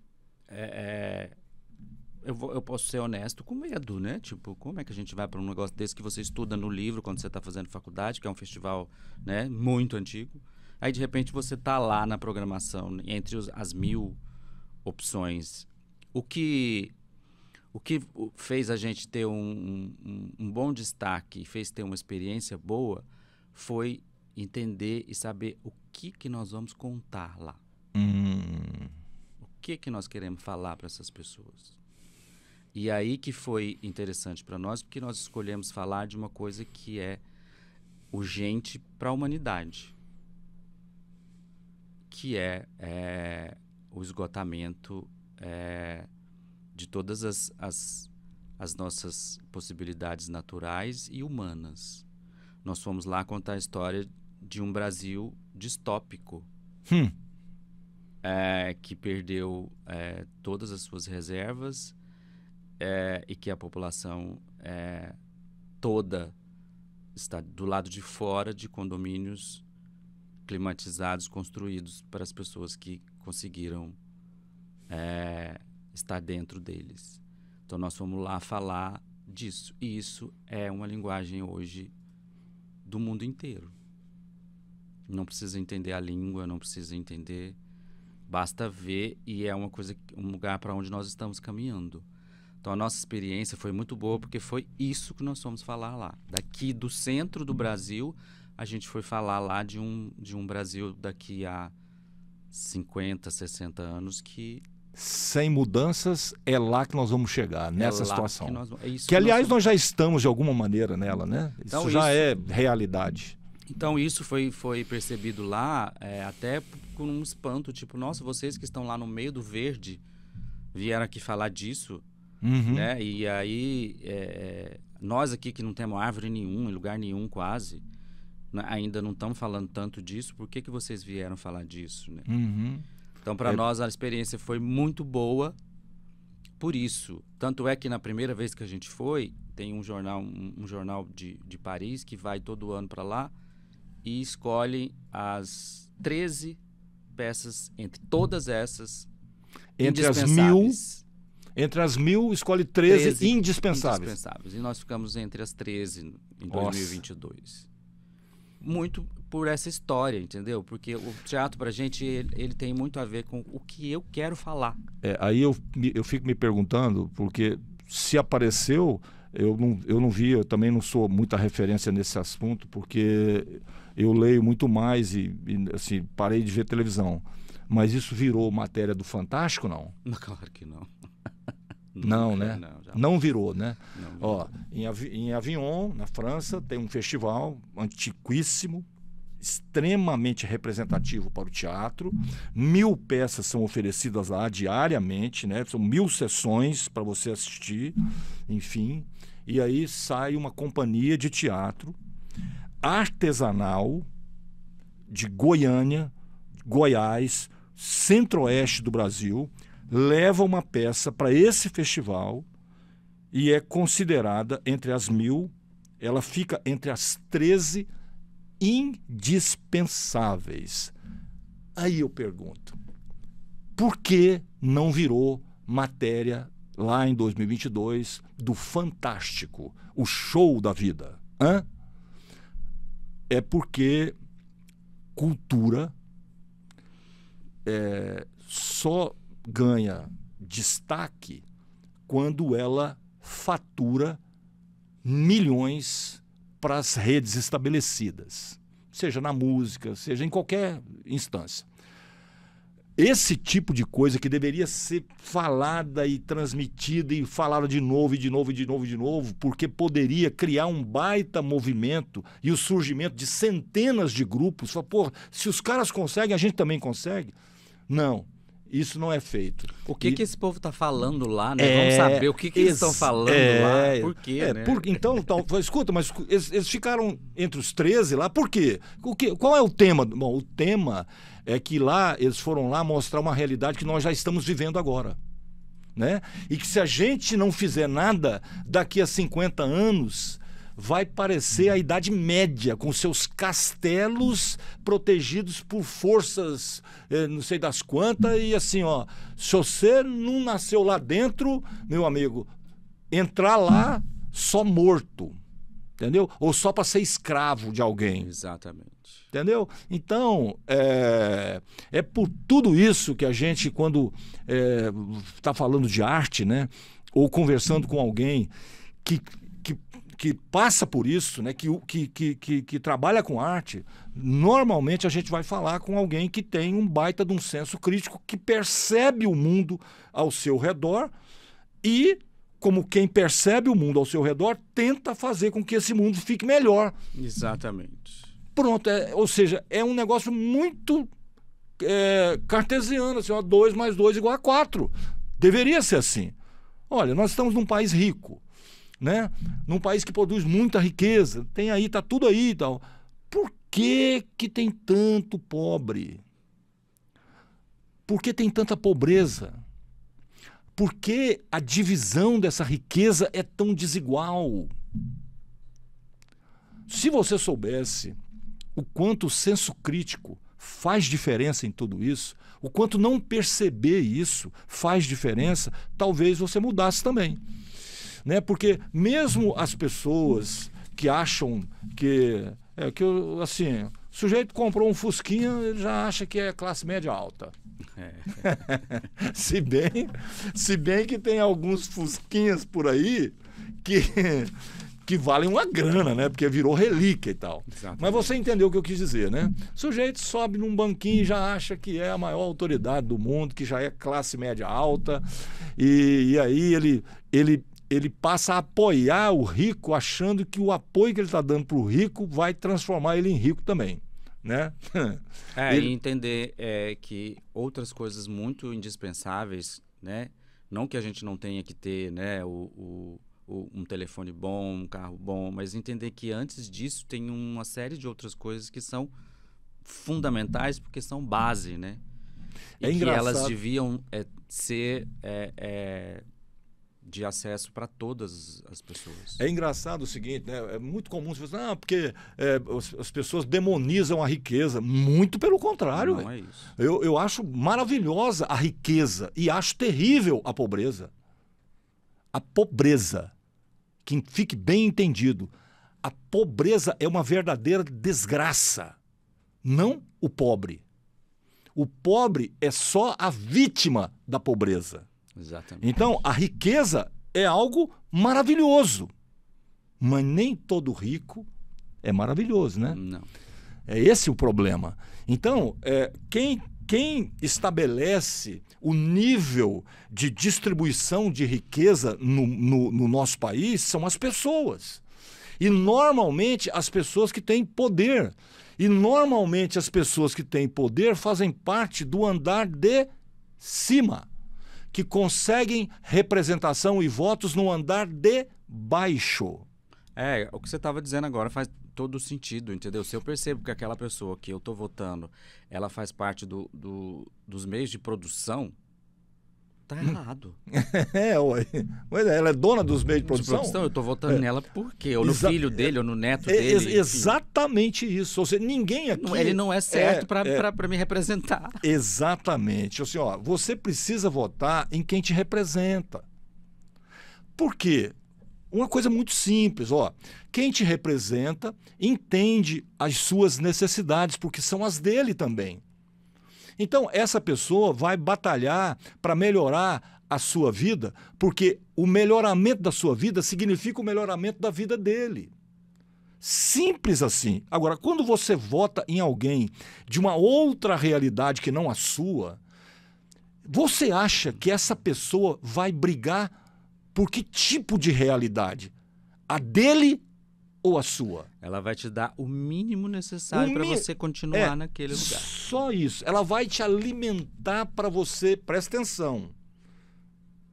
eu posso ser honesto com medo, né? Tipo, como é que a gente vai para um negócio desse que você estuda no livro quando você está fazendo faculdade, que é um festival, né, muito antigo. Aí, de repente, você tá lá na programação, entre as 1.000 opções. O que fez a gente ter um bom destaque e fez ter uma experiência boa foi entender e saber o que nós vamos contar lá. O que nós queremos falar para essas pessoas. E aí que foi interessante para nós, porque nós escolhemos falar de uma coisa que é urgente para a humanidade, que é o esgotamento de todas as nossas possibilidades naturais e humanas. Nós fomos lá contar a história de um Brasil distópico, que perdeu todas as suas reservas e que a população toda está do lado de fora de condomínios climatizados, construídos para as pessoas que conseguiram estar dentro deles. Então, nós fomos lá falar disso. E isso é uma linguagem hoje do mundo inteiro. Não precisa entender a língua, não precisa entender, basta ver, e é um lugar para onde nós estamos caminhando. Então, a nossa experiência foi muito boa, porque foi isso que nós fomos falar lá. Daqui do centro do Brasil, a gente foi falar lá de um Brasil daqui a 50, 60 anos que... Sem mudanças, é lá que nós vamos chegar, nessa situação. Que, aliás, nós já estamos, de alguma maneira, nela, né? Então, isso já é realidade. Então, isso foi percebido lá, até com um espanto, tipo, nossa, vocês que estão lá no meio do verde vieram aqui falar disso, né? E aí, nós aqui que não temos árvore nenhuma, em lugar nenhum quase, ainda não estamos falando tanto disso, por que vocês vieram falar disso, né? Então, para nós, a experiência foi muito boa por isso. Tanto é que na primeira vez que a gente foi, tem um jornal de Paris que vai todo ano para lá e escolhe as 13 peças, entre todas essas, Entre as 1.000, escolhe 13 indispensáveis. E nós ficamos entre as 13 em 2022. Muito por essa história, entendeu? Porque o teatro, pra gente, ele tem muito a ver com o que eu quero falar. Aí eu fico me perguntando, porque se apareceu, eu não vi, eu também não sou muita referência nesse assunto, porque eu leio muito mais e assim, parei de ver televisão. Mas isso virou matéria do Fantástico, não? Claro que não. Não, né? Não virou, né? Não virou. Ó, em Avignon, na França, tem um festival antiquíssimo, extremamente representativo para o teatro. 1000 peças são oferecidas lá diariamente, né? São 1000 sessões para você assistir, enfim. E aí sai uma companhia de teatro artesanal de Goiânia, Goiás, centro-oeste do Brasil, leva uma peça para esse festival e é considerada entre as 1000, ela fica entre as 13 indispensáveis. Aí eu pergunto, por que não virou matéria lá em 2022 do Fantástico, o show da vida? Hã? É porque cultura só ganha destaque quando ela fatura milhões para as redes estabelecidas, seja na música, seja em qualquer instância. Esse tipo de coisa que deveria ser falada e transmitida e falada de novo, e de novo, e de novo, e de novo, porque poderia criar um baita movimento e o surgimento de centenas de grupos. Fala, pô, se os caras conseguem, a gente também consegue? Não. Isso não é feito. O que esse povo está falando lá, né? Vamos saber o que eles estão falando lá. Por quê, né? Então, escuta, mas eles ficaram entre os 13 lá. Por quê? Qual é o tema? Bom, o tema é que lá eles foram lá mostrar uma realidade que nós já estamos vivendo agora, né? E que se a gente não fizer nada, daqui a 50 anos vai parecer a Idade Média, com seus castelos protegidos por forças não sei das quantas, e assim, ó, se você não nasceu lá dentro, meu amigo, entrar lá só morto, entendeu? Ou só para ser escravo de alguém. Exatamente. Entendeu? Então, é por tudo isso que a gente, quando está falando de arte, né, ou conversando com alguém que passa por isso, né, que trabalha com arte, normalmente a gente vai falar com alguém que tem um baita de um senso crítico, que percebe o mundo ao seu redor e, como quem percebe o mundo ao seu redor, tenta fazer com que esse mundo fique melhor. Exatamente. Pronto, ou seja, é um negócio muito cartesiano, assim, ó, 2 mais 2 igual a 4. Deveria ser assim. Olha, nós estamos num país rico, né? Num país que produz muita riqueza, tem aí, tá tudo aí e tal. Por que tem tanto pobre? Por que tem tanta pobreza? Por que a divisão dessa riqueza é tão desigual? Se você soubesse o quanto o senso crítico faz diferença em tudo isso, o quanto não perceber isso faz diferença, talvez você mudasse também. Né? Porque mesmo as pessoas que acham que assim, o sujeito comprou um Fusquinha, ele já acha que é classe média alta. Se bem que tem alguns Fusquinhas por aí que valem uma grana, né? Porque virou relíquia e tal. Exatamente. Mas você entendeu o que eu quis dizer, né? O sujeito sobe num banquinho e já acha que é a maior autoridade do mundo, que já é classe média alta, e aí ele passa a apoiar o rico, achando que o apoio que ele está dando para o rico vai transformar ele em rico também, né? E entender que outras coisas muito indispensáveis, né? Não que a gente não tenha que ter, né, um telefone bom, um carro bom, mas entender que antes disso tem uma série de outras coisas que são fundamentais porque são base, né? E que elas deviam ser de acesso para todas as pessoas. É engraçado o seguinte, né? É muito comum você falar, porque as pessoas demonizam a riqueza. Muito pelo contrário. Não é isso. Eu acho maravilhosa a riqueza e acho terrível a pobreza. A pobreza, que fique bem entendido, a pobreza é uma verdadeira desgraça, não o pobre. O pobre é só a vítima da pobreza. Exatamente. Então, a riqueza é algo maravilhoso, mas nem todo rico é maravilhoso, né? Não. É esse o problema. Então, quem estabelece o nível de distribuição de riqueza no nosso país são as pessoas. E, normalmente, as pessoas que têm poder. E normalmente as pessoas que têm poder fazem parte do andar de cima, que conseguem representação e votos no andar de baixo. O que você estava dizendo agora faz todo sentido, entendeu? Se eu percebo que aquela pessoa que eu estou votando, ela faz parte dos meios de produção, tá errado. Ela é dona dos meios de produção? Eu estou votando nela por quê? Ou no filho dele, ou no neto dele. Exatamente isso. Ou seja, ninguém aqui... Ele não é certo para me representar. Exatamente. Assim, ó, você precisa votar em quem te representa. Por quê? Uma coisa muito simples, ó. Quem te representa entende as suas necessidades, porque são as dele também. Então, essa pessoa vai batalhar para melhorar a sua vida, porque o melhoramento da sua vida significa o melhoramento da vida dele. Simples assim. Agora, quando você vota em alguém de uma outra realidade que não a sua, você acha que essa pessoa vai brigar por que tipo de realidade? A dele ou a sua? Ela vai te dar o mínimo necessário para você continuar naquele lugar. Só isso. Ela vai te alimentar para você, presta atenção,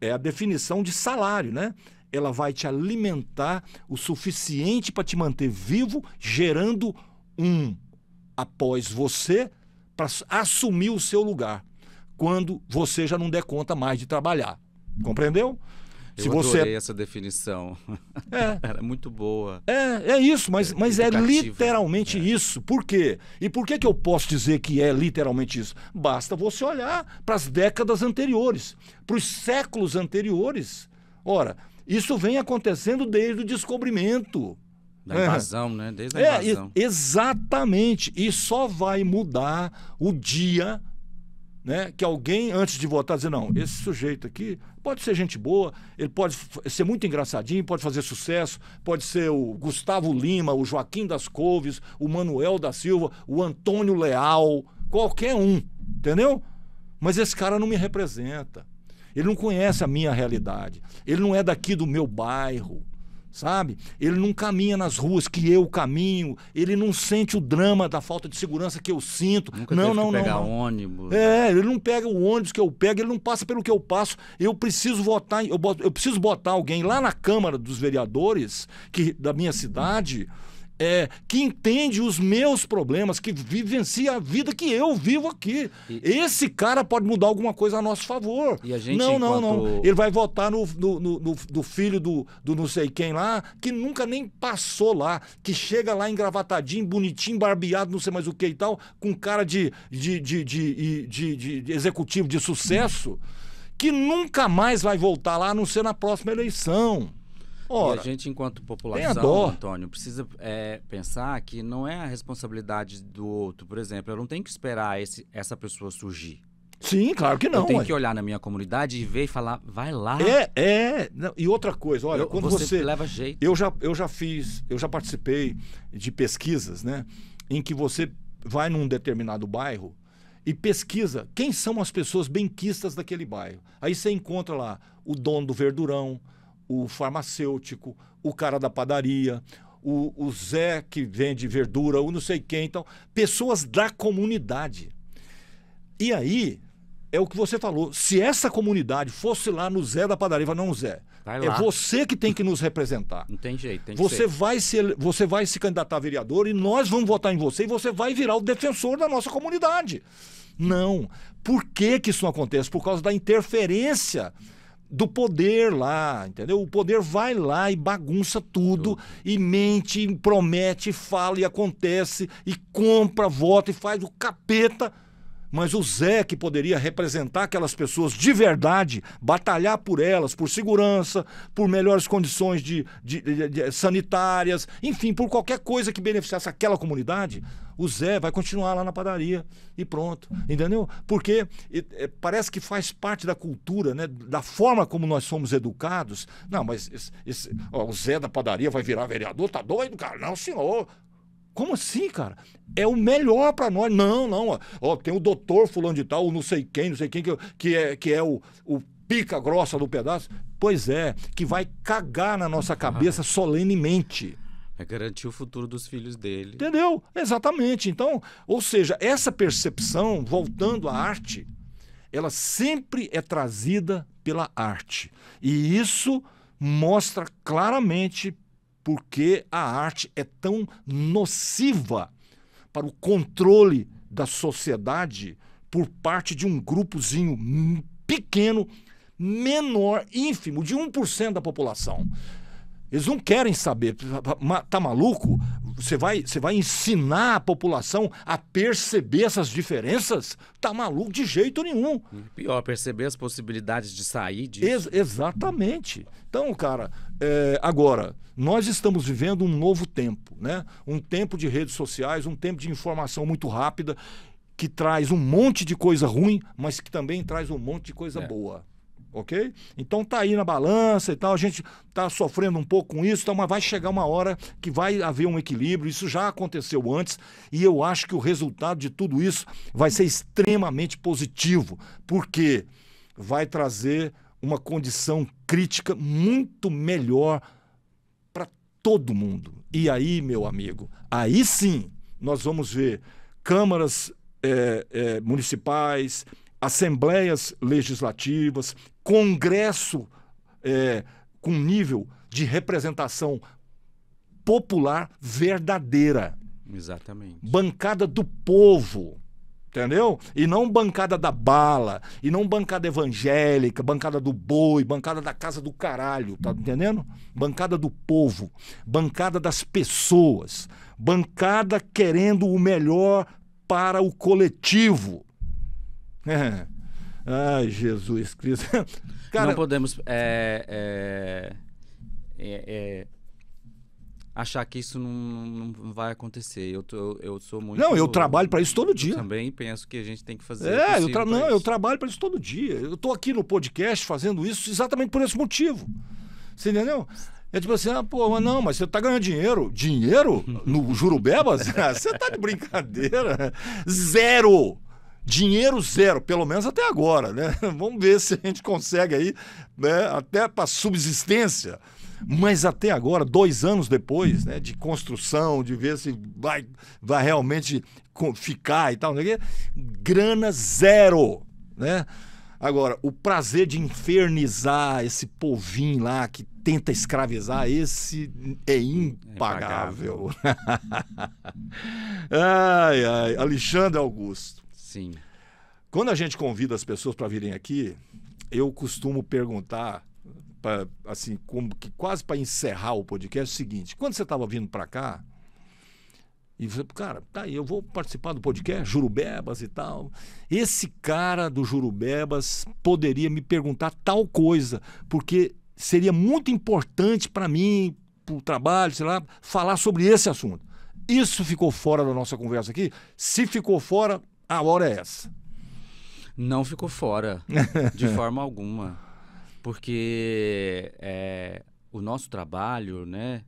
é a definição de salário, né? Ela vai te alimentar o suficiente para te manter vivo, gerando após você, para assumir o seu lugar, quando você já não der conta mais de trabalhar. Compreendeu? Eu adorei essa definição. Era muito boa. É isso, mas é literalmente isso. Por quê? E por que eu posso dizer que é literalmente isso? Basta você olhar para as décadas anteriores, para os séculos anteriores. Ora, isso vem acontecendo desde o descobrimento. Da invasão, né? Desde a invasão. Exatamente. E só vai mudar o dia, né, que alguém, antes de votar, dizer, não, esse sujeito aqui pode ser gente boa, ele pode ser muito engraçadinho, pode fazer sucesso, pode ser o Gustavo Lima, o Joaquim das Couves, o Manuel da Silva, o Antônio Leal, qualquer um, entendeu? Mas esse cara não me representa. Ele não conhece a minha realidade. Ele não é daqui do meu bairro, sabe? Ele não caminha nas ruas que eu caminho, ele não sente o drama da falta de segurança que eu sinto. Nunca teve que pegar ônibus. Ele não pega o ônibus que eu pego, ele não passa pelo que eu passo. Eu preciso votar, eu preciso botar alguém lá na Câmara dos Vereadores da minha cidade, que entende os meus problemas, que vivencia a vida que eu vivo aqui. Esse cara pode mudar alguma coisa a nosso favor. E a gente, não. Ele vai votar no filho do não sei quem lá, que nunca nem passou lá, que chega lá engravatadinho, bonitinho, barbeado, não sei mais o que e tal, com cara de executivo de sucesso, que nunca mais vai voltar lá, a não ser na próxima eleição. Ora, e a gente, enquanto população, Antônio, precisa pensar que não é a responsabilidade do outro. Por exemplo, eu não tenho que esperar essa pessoa surgir. Sim, claro que não. Eu tenho que olhar na minha comunidade e ver e falar, vai lá. Não, e outra coisa, olha, quando você leva jeito. Eu já participei de pesquisas, né, em que você vai num determinado bairro e pesquisa quem são as pessoas benquistas daquele bairro. Aí você encontra lá o dono do verdurão, o farmacêutico, o cara da padaria, o Zé que vende verdura, o não sei quem, então, pessoas da comunidade. E aí, é o que você falou, se essa comunidade fosse lá no Zé da padaria, fala, não, Zé, é você que tem que nos representar. Não tem jeito, tem que ser. Você vai se candidatar a vereador e nós vamos votar em você e você vai virar o defensor da nossa comunidade. Não. Por que isso não acontece? Por causa da interferência do poder lá, entendeu? O poder vai lá e bagunça tudo, e mente, e promete, e fala, e acontece, e compra, vota, e faz o capeta. Mas o Zé, que poderia representar aquelas pessoas de verdade, batalhar por elas, por segurança, por melhores condições sanitárias, enfim, por qualquer coisa que beneficiasse aquela comunidade, o Zé vai continuar lá na padaria e pronto, entendeu? Porque parece que faz parte da cultura, né? Da forma como nós somos educados. Não, mas o Zé da padaria vai virar vereador? Tá doido, cara? Não, senhor. Como assim, cara? É o melhor para nós. Não. Ó, tem o doutor fulano de tal, não sei quem, que é o pica grossa do pedaço. Pois é, que vai cagar na nossa cabeça solenemente. É garantir o futuro dos filhos dele. Entendeu? Exatamente. Então, ou seja, essa percepção, voltando à arte, ela sempre é trazida pela arte. E isso mostra claramente por que a arte é tão nociva para o controle da sociedade por parte de um grupozinho pequeno, menor, ínfimo, de 1% da população. Eles não querem saber. Tá maluco? Você vai ensinar a população a perceber essas diferenças? Tá maluco de jeito nenhum. E pior, perceber as possibilidades de sair disso. Exatamente. Então, cara, agora, nós estamos vivendo um novo tempo, né? Um tempo de redes sociais, um tempo de informação muito rápida, que traz um monte de coisa ruim, mas que também traz um monte de coisa boa. Ok? Então tá aí na balança e tal, a gente tá sofrendo um pouco com isso, mas vai chegar uma hora que vai haver um equilíbrio, isso já aconteceu antes, e eu acho que o resultado de tudo isso vai ser extremamente positivo, porque vai trazer uma condição crítica muito melhor para todo mundo. E aí, meu amigo, aí sim nós vamos ver câmaras municipais, assembleias legislativas, congresso com nível de representação popular verdadeira. Exatamente. Bancada do povo, entendeu? E não bancada da bala, e não bancada evangélica, bancada do boi, bancada da casa do caralho, tá entendendo? Bancada do povo, bancada das pessoas, bancada querendo o melhor para o coletivo. Ai, Jesus Cristo. Cara, não podemos achar que isso não vai acontecer. Eu sou muito... Não, eu trabalho para isso todo dia. Eu também penso que a gente tem que fazer eu trabalho para isso todo dia. Eu estou aqui no podcast fazendo isso exatamente por esse motivo. Você entendeu? É tipo assim, mas você tá ganhando dinheiro. Dinheiro? No Jurubebas? Você tá de brincadeira. Zero! Dinheiro zero, pelo menos até agora, né? Vamos ver se a gente consegue aí, né? Até para subsistência. Mas até agora, 2 anos depois, né, de construção, de ver se vai realmente ficar e tal, né? Grana zero, né? Agora, o prazer de infernizar esse povinho lá que tenta escravizar, esse é impagável. Ai, ai, Alexandre Augusto. Sim. Quando a gente convida as pessoas para virem aqui, eu costumo perguntar, assim, como que quase para encerrar o podcast, o seguinte: quando você estava vindo para cá, e você, cara, tá aí, eu vou participar do podcast, Jurubebas e tal. Esse cara do Jurubebas poderia me perguntar tal coisa, porque seria muito importante para mim, para o trabalho, sei lá, falar sobre esse assunto. Isso ficou fora da nossa conversa aqui? Se ficou fora, a hora é essa. Não ficou fora, de forma alguma. Porque o nosso trabalho, né,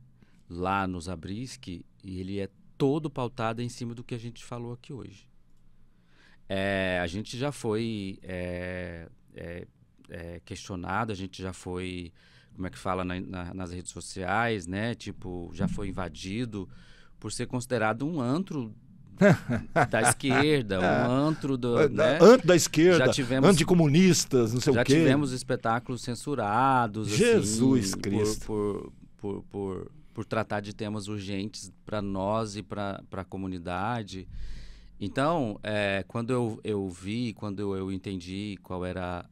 lá no Zabriskie, ele é todo pautado em cima do que a gente falou aqui hoje. A gente já foi questionado, a gente já foi, como é que fala, nas redes sociais, né? Tipo, já foi invadido por ser considerado um antro da esquerda, um antro né? Antro da esquerda, já tivemos, anticomunistas, não sei o quê. Já tivemos espetáculos censurados, Jesus assim, Cristo. Por tratar de temas urgentes para nós e para a comunidade. Então, quando eu entendi qual era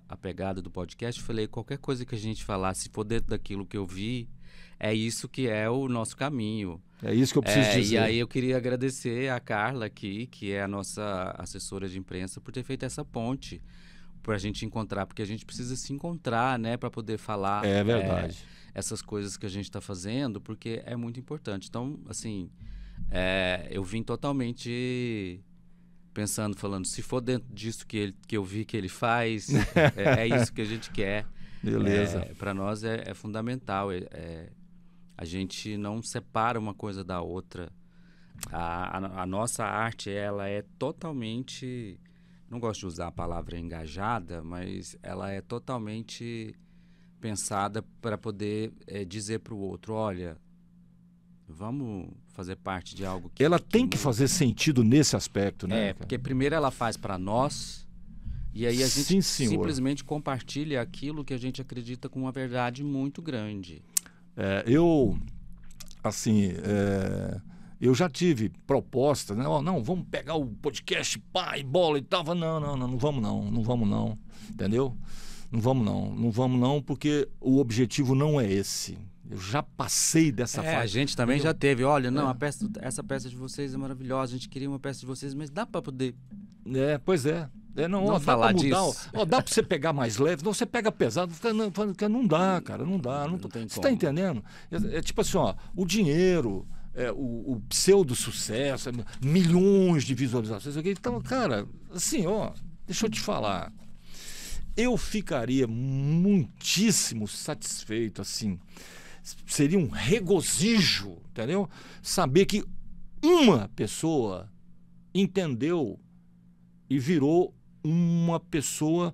a pegada do podcast, eu falei, qualquer coisa que a gente falasse, se for dentro daquilo que eu vi, é isso que é o nosso caminho. É isso que eu preciso dizer. E aí eu queria agradecer a Carla aqui, que é a nossa assessora de imprensa, por ter feito essa ponte para a gente encontrar, porque a gente precisa se encontrar, né, para poder falar verdade. Essas coisas que a gente está fazendo, porque é muito importante. Então, assim, eu vim totalmente falando, se for dentro disso que eu vi que ele faz, é isso que a gente quer. Beleza. Para nós é fundamental. A gente não separa uma coisa da outra. A nossa arte, ela é totalmente... Não gosto de usar a palavra engajada, mas ela é totalmente pensada para poder dizer para o outro, olha, Vamos fazer parte de algo que... Ela tem que muda. fazer sentido nesse aspecto, né? cara? Porque primeiro ela faz para nós, e aí a gente Sim, senhor. simplesmente compartilha aquilo que a gente acredita com uma verdade muito grande. Eu já tive propostas, né? Ó, não, vamos pegar o podcast, pá, e bola e tal. Não vamos não, entendeu? Não vamos não, porque o objetivo não é esse. Eu já passei dessa fase. A gente também entendeu? já teve, olha, não, essa peça de vocês é maravilhosa, a gente queria uma peça de vocês, mas dá para poder... Pois é. Não Dá falar pra mudar, disso. dá pra você pegar mais leve, não, você pega pesado, não dá, cara, não dá. Não tem você como. tá entendendo? É tipo assim, ó, o dinheiro, o pseudo-sucesso, milhões de visualizações, então, cara, assim, ó, deixa eu te falar, eu ficaria muitíssimo satisfeito, assim, seria um regozijo, entendeu? Saber que uma pessoa entendeu e virou uma pessoa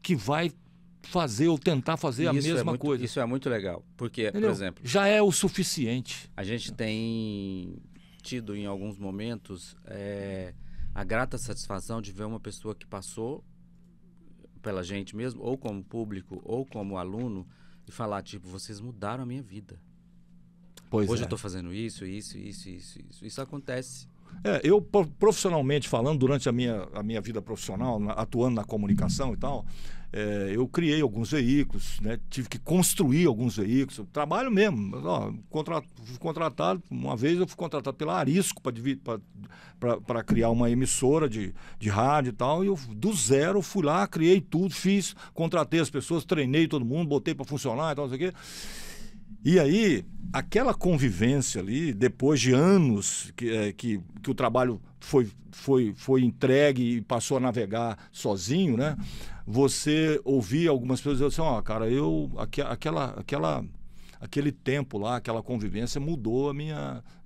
que vai fazer ou tentar fazer a mesma coisa. Isso é muito legal, porque, Entendeu? por exemplo, Já é o suficiente. a gente tem tido em alguns momentos a grata satisfação de ver uma pessoa que passou pela gente mesmo, ou como público, ou como aluno, e falar, tipo, vocês mudaram a minha vida. Hoje eu estou fazendo isso. Isso acontece. Eu, profissionalmente falando, durante a minha vida profissional, atuando na comunicação e tal, eu criei alguns veículos, né? Tive que construir alguns veículos, trabalho mesmo. Fui contratado, uma vez eu fui contratado pela Arisco para criar uma emissora de rádio e tal, e eu do zero fui lá, criei tudo, fiz, contratei as pessoas, treinei todo mundo, botei para funcionar e tal, não sei o quê. E aí, aquela convivência ali, depois de anos que o trabalho foi entregue e passou a navegar sozinho, né? Você ouvia algumas pessoas dizendo assim, cara, aquele tempo lá, aquela convivência mudou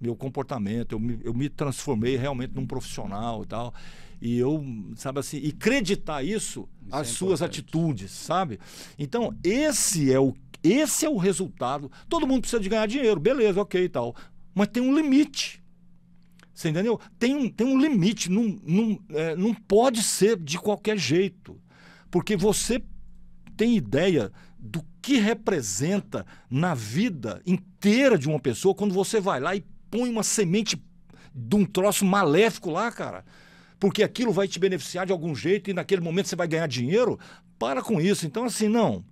meu comportamento, eu me transformei realmente num profissional e tal. E eu, sabe assim, e acreditar isso às suas atitudes, sabe? Então, esse é o resultado. Todo mundo precisa de ganhar dinheiro, beleza, ok e tal. Mas tem um limite. Você entendeu? Tem um limite. Não pode ser de qualquer jeito. Porque você tem ideia do que representa na vida inteira de uma pessoa quando você vai lá e põe uma semente de um troço maléfico lá, cara. Porque aquilo vai te beneficiar de algum jeito e naquele momento você vai ganhar dinheiro. Para com isso. Então, assim, não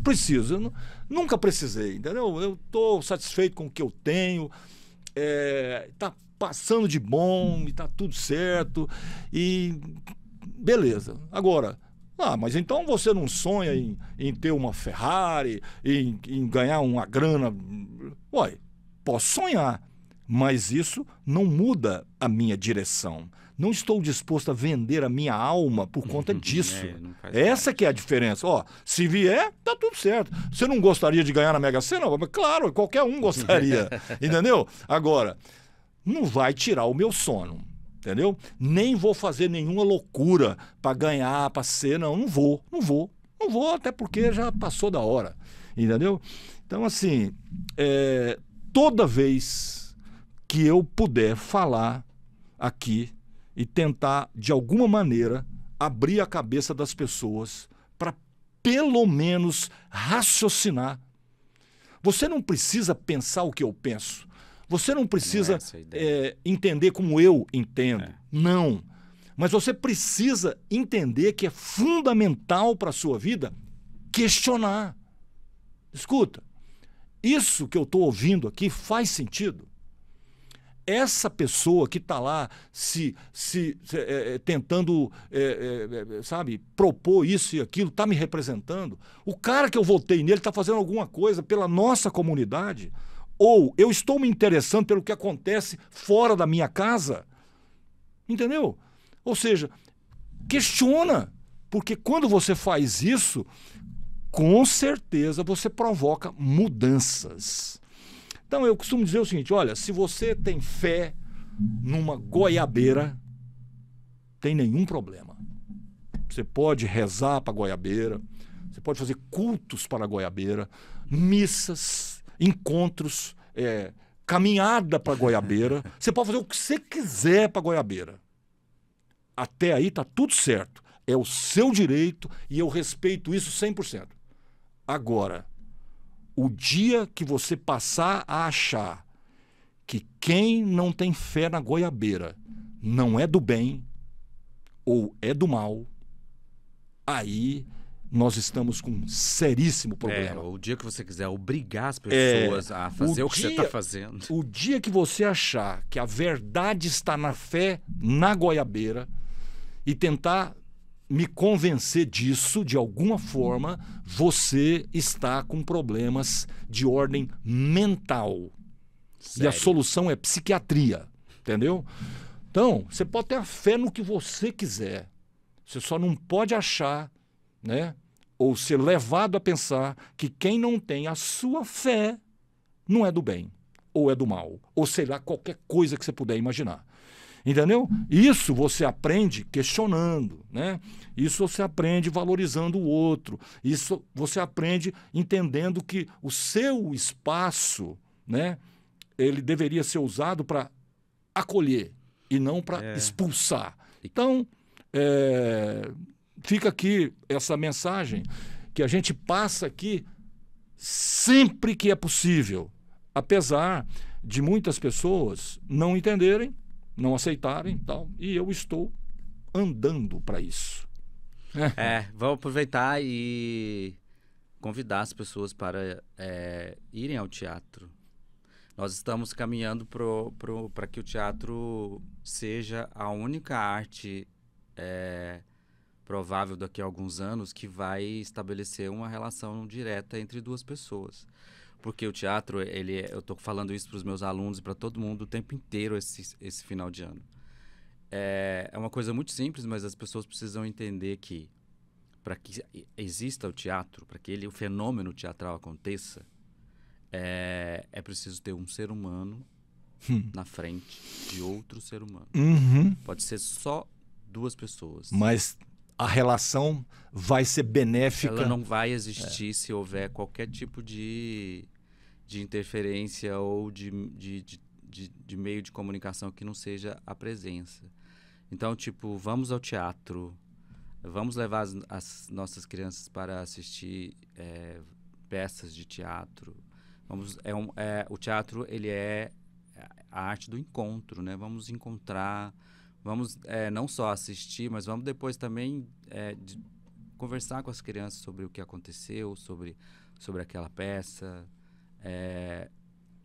preciso, eu nunca precisei, entendeu? Eu estou satisfeito com o que eu tenho, tá passando de bom, e tá tudo certo, e beleza. Agora, mas então você não sonha em ter uma Ferrari, em ganhar uma grana? Ué, posso sonhar, mas isso não muda a minha direção. Não estou disposto a vender a minha alma por conta disso. Essa que é a diferença. Se vier, tá tudo certo. Você não gostaria de ganhar na Mega Sena? Claro, qualquer um gostaria. Entendeu? Agora, não vai tirar o meu sono. Entendeu? Nem vou fazer nenhuma loucura para ganhar, para ser. Não vou, até porque já passou da hora. Entendeu? Então, assim, toda vez que eu puder falar aqui e tentar, de alguma maneira, abrir a cabeça das pessoas para, pelo menos, raciocinar. Você não precisa pensar o que eu penso. Você não precisa entender como eu entendo. Não. Mas você precisa entender que é fundamental para a sua vida questionar. Escuta, isso que eu estou ouvindo aqui faz sentido? Essa pessoa que está lá tentando, sabe, propor isso e aquilo, está me representando? O cara que eu votei nele está fazendo alguma coisa pela nossa comunidade? Ou eu estou me interessando pelo que acontece fora da minha casa? Entendeu? Ou seja, questiona, porque quando você faz isso, com certeza você provoca mudanças. Então, eu costumo dizer o seguinte, olha, se você tem fé numa goiabeira, tem nenhum problema. Você pode rezar para a goiabeira, você pode fazer cultos para a goiabeira, missas, encontros caminhada para Goiabeira, você pode fazer o que você quiser para Goiabeira. Até aí tá tudo certo. É o seu direito e eu respeito isso 100%. Agora, o dia que você passar a achar que quem não tem fé na Goiabeira não é do bem ou é do mal, aí nós estamos com um seríssimo problema. O dia que você quiser obrigar as pessoas a fazer o que você está fazendo. O dia que você achar que a verdade está na fé na Goiabeira e tentar me convencer disso de alguma forma, você está com problemas de ordem mental. Sério? E a solução é psiquiatria, entendeu? Então, você pode ter a fé no que você quiser. Você só não pode achar, né, ou ser levado a pensar que quem não tem a sua fé não é do bem, ou é do mal, ou sei lá, qualquer coisa que você puder imaginar. Entendeu? Isso você aprende questionando, né? Isso você aprende valorizando o outro. Isso você aprende entendendo que o seu espaço, né, ele deveria ser usado para acolher e não para expulsar. Então, fica aqui essa mensagem que a gente passa aqui sempre que é possível, apesar de muitas pessoas não entenderem, não aceitarem, tal, e eu estou andando para isso. Vamos aproveitar e convidar as pessoas para irem ao teatro. Nós estamos caminhando para que o teatro seja a única arte provável daqui a alguns anos que vai estabelecer uma relação direta entre duas pessoas. Porque o teatro, eu estou falando isso para os meus alunos e para todo mundo o tempo inteiro esse final de ano. É uma coisa muito simples, mas as pessoas precisam entender que para que exista o teatro, para que o fenômeno teatral aconteça, é preciso ter um ser humano na frente de outro ser humano. Uhum. Pode ser só duas pessoas. Mas a relação vai ser benéfica. Ela não vai existir se houver qualquer tipo de interferência ou de meio de comunicação que não seja a presença. Então, tipo, vamos ao teatro, vamos levar as nossas crianças para assistir peças de teatro. O teatro, ele é a arte do encontro, né? Vamos encontrar, vamos não só assistir, mas vamos depois também conversar com as crianças sobre o que aconteceu, sobre aquela peça.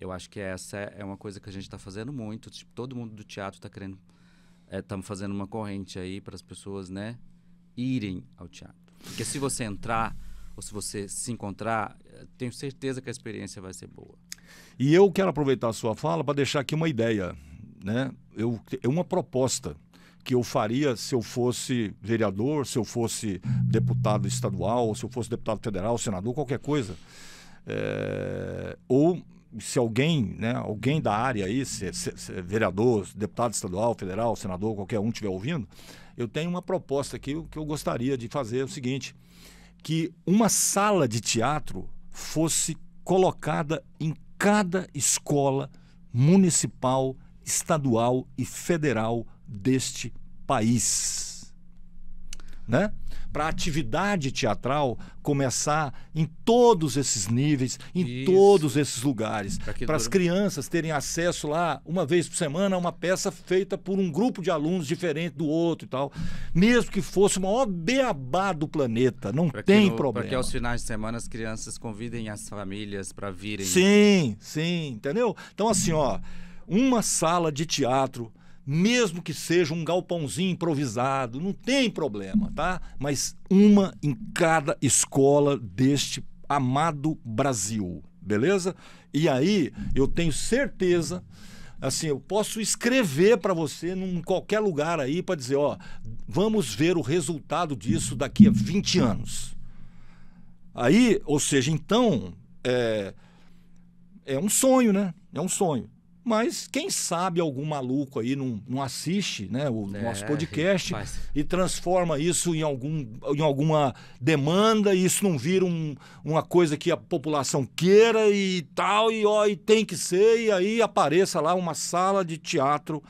Eu acho que essa é uma coisa que a gente está fazendo muito. Tipo, todo mundo do teatro está querendo... Estamos fazendo uma corrente aí para as pessoas, né, irem ao teatro. Porque se você entrar, ou se você se encontrar, tenho certeza que a experiência vai ser boa. E eu quero aproveitar a sua fala para deixar aqui uma ideia, né? Uma proposta que eu faria se eu fosse vereador, se eu fosse deputado estadual, se eu fosse deputado federal, senador, qualquer coisa. Ou se alguém, né, alguém da área aí, se vereador, deputado estadual, federal, senador, qualquer um estiver ouvindo, eu tenho uma proposta aqui que eu gostaria de fazer o seguinte, que uma sala de teatro fosse colocada em cada escola municipal, estadual e federal deste país, né? Para a atividade teatral começar em todos esses níveis, em todos esses lugares, para as crianças terem acesso lá uma vez por semana a uma peça feita por um grupo de alunos diferente do outro e tal, mesmo que fosse o maior beabá do planeta, não tem problema. Para que aos finais de semana as crianças convidem as famílias para virem. Sim, sim, entendeu? Então assim, ó, uma sala de teatro, mesmo que seja um galpãozinho improvisado, não tem problema, tá? Mas uma em cada escola deste amado Brasil, beleza? E aí eu tenho certeza, assim, eu posso escrever para você em qualquer lugar aí para dizer, ó, vamos ver o resultado disso daqui a 20 anos. Aí, ou seja, então, é um sonho, né? É um sonho. Mas quem sabe algum maluco aí não assiste, né, o nosso podcast faz. e transforma isso em alguma demanda, e isso não vira uma coisa que a população queira e tal, e tem que ser, e aí apareça lá uma sala de teatro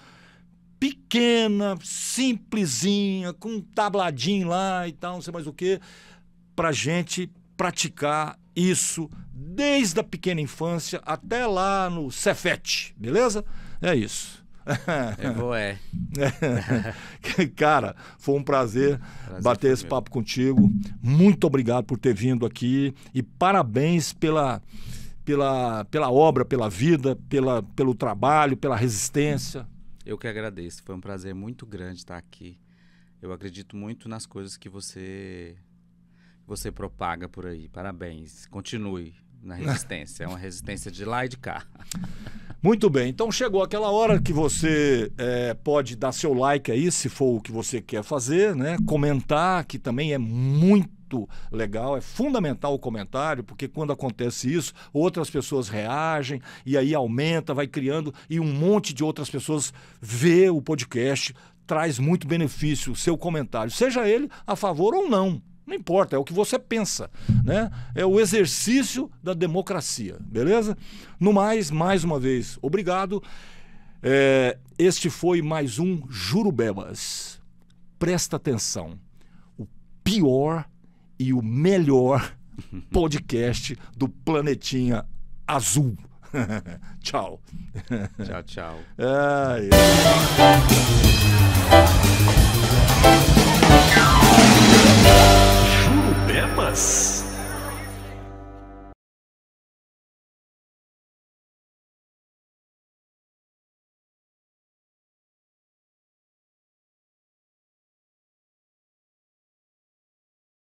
pequena, simplesinha, com um tabladinho lá e tal, não sei mais o que, pra gente praticar isso desde a pequena infância até lá no Cefete, beleza? É isso. Cara, foi um prazer bater esse papo contigo. Muito obrigado por ter vindo aqui e parabéns pela obra, pela vida, pelo trabalho, pela resistência. Eu que agradeço. Foi um prazer muito grande estar aqui. Eu acredito muito nas coisas que você propaga por aí. Parabéns. Continue na resistência. É uma resistência de lá e de cá. Muito bem. Então chegou aquela hora que você pode dar seu like aí, se for o que você quer fazer, né? Comentar, que também é muito legal. É fundamental o comentário, porque quando acontece isso, outras pessoas reagem e aí aumenta, vai criando, e um monte de outras pessoas vê o podcast. Traz muito benefício o seu comentário, seja ele a favor ou não. Não importa, é o que você pensa, né? É o exercício da democracia, beleza? No mais uma vez, obrigado. Este foi mais um Jurubebas. Presta atenção, o pior e o melhor podcast do planetinha azul. Tchau. Tchau, tchau. Jurubebas.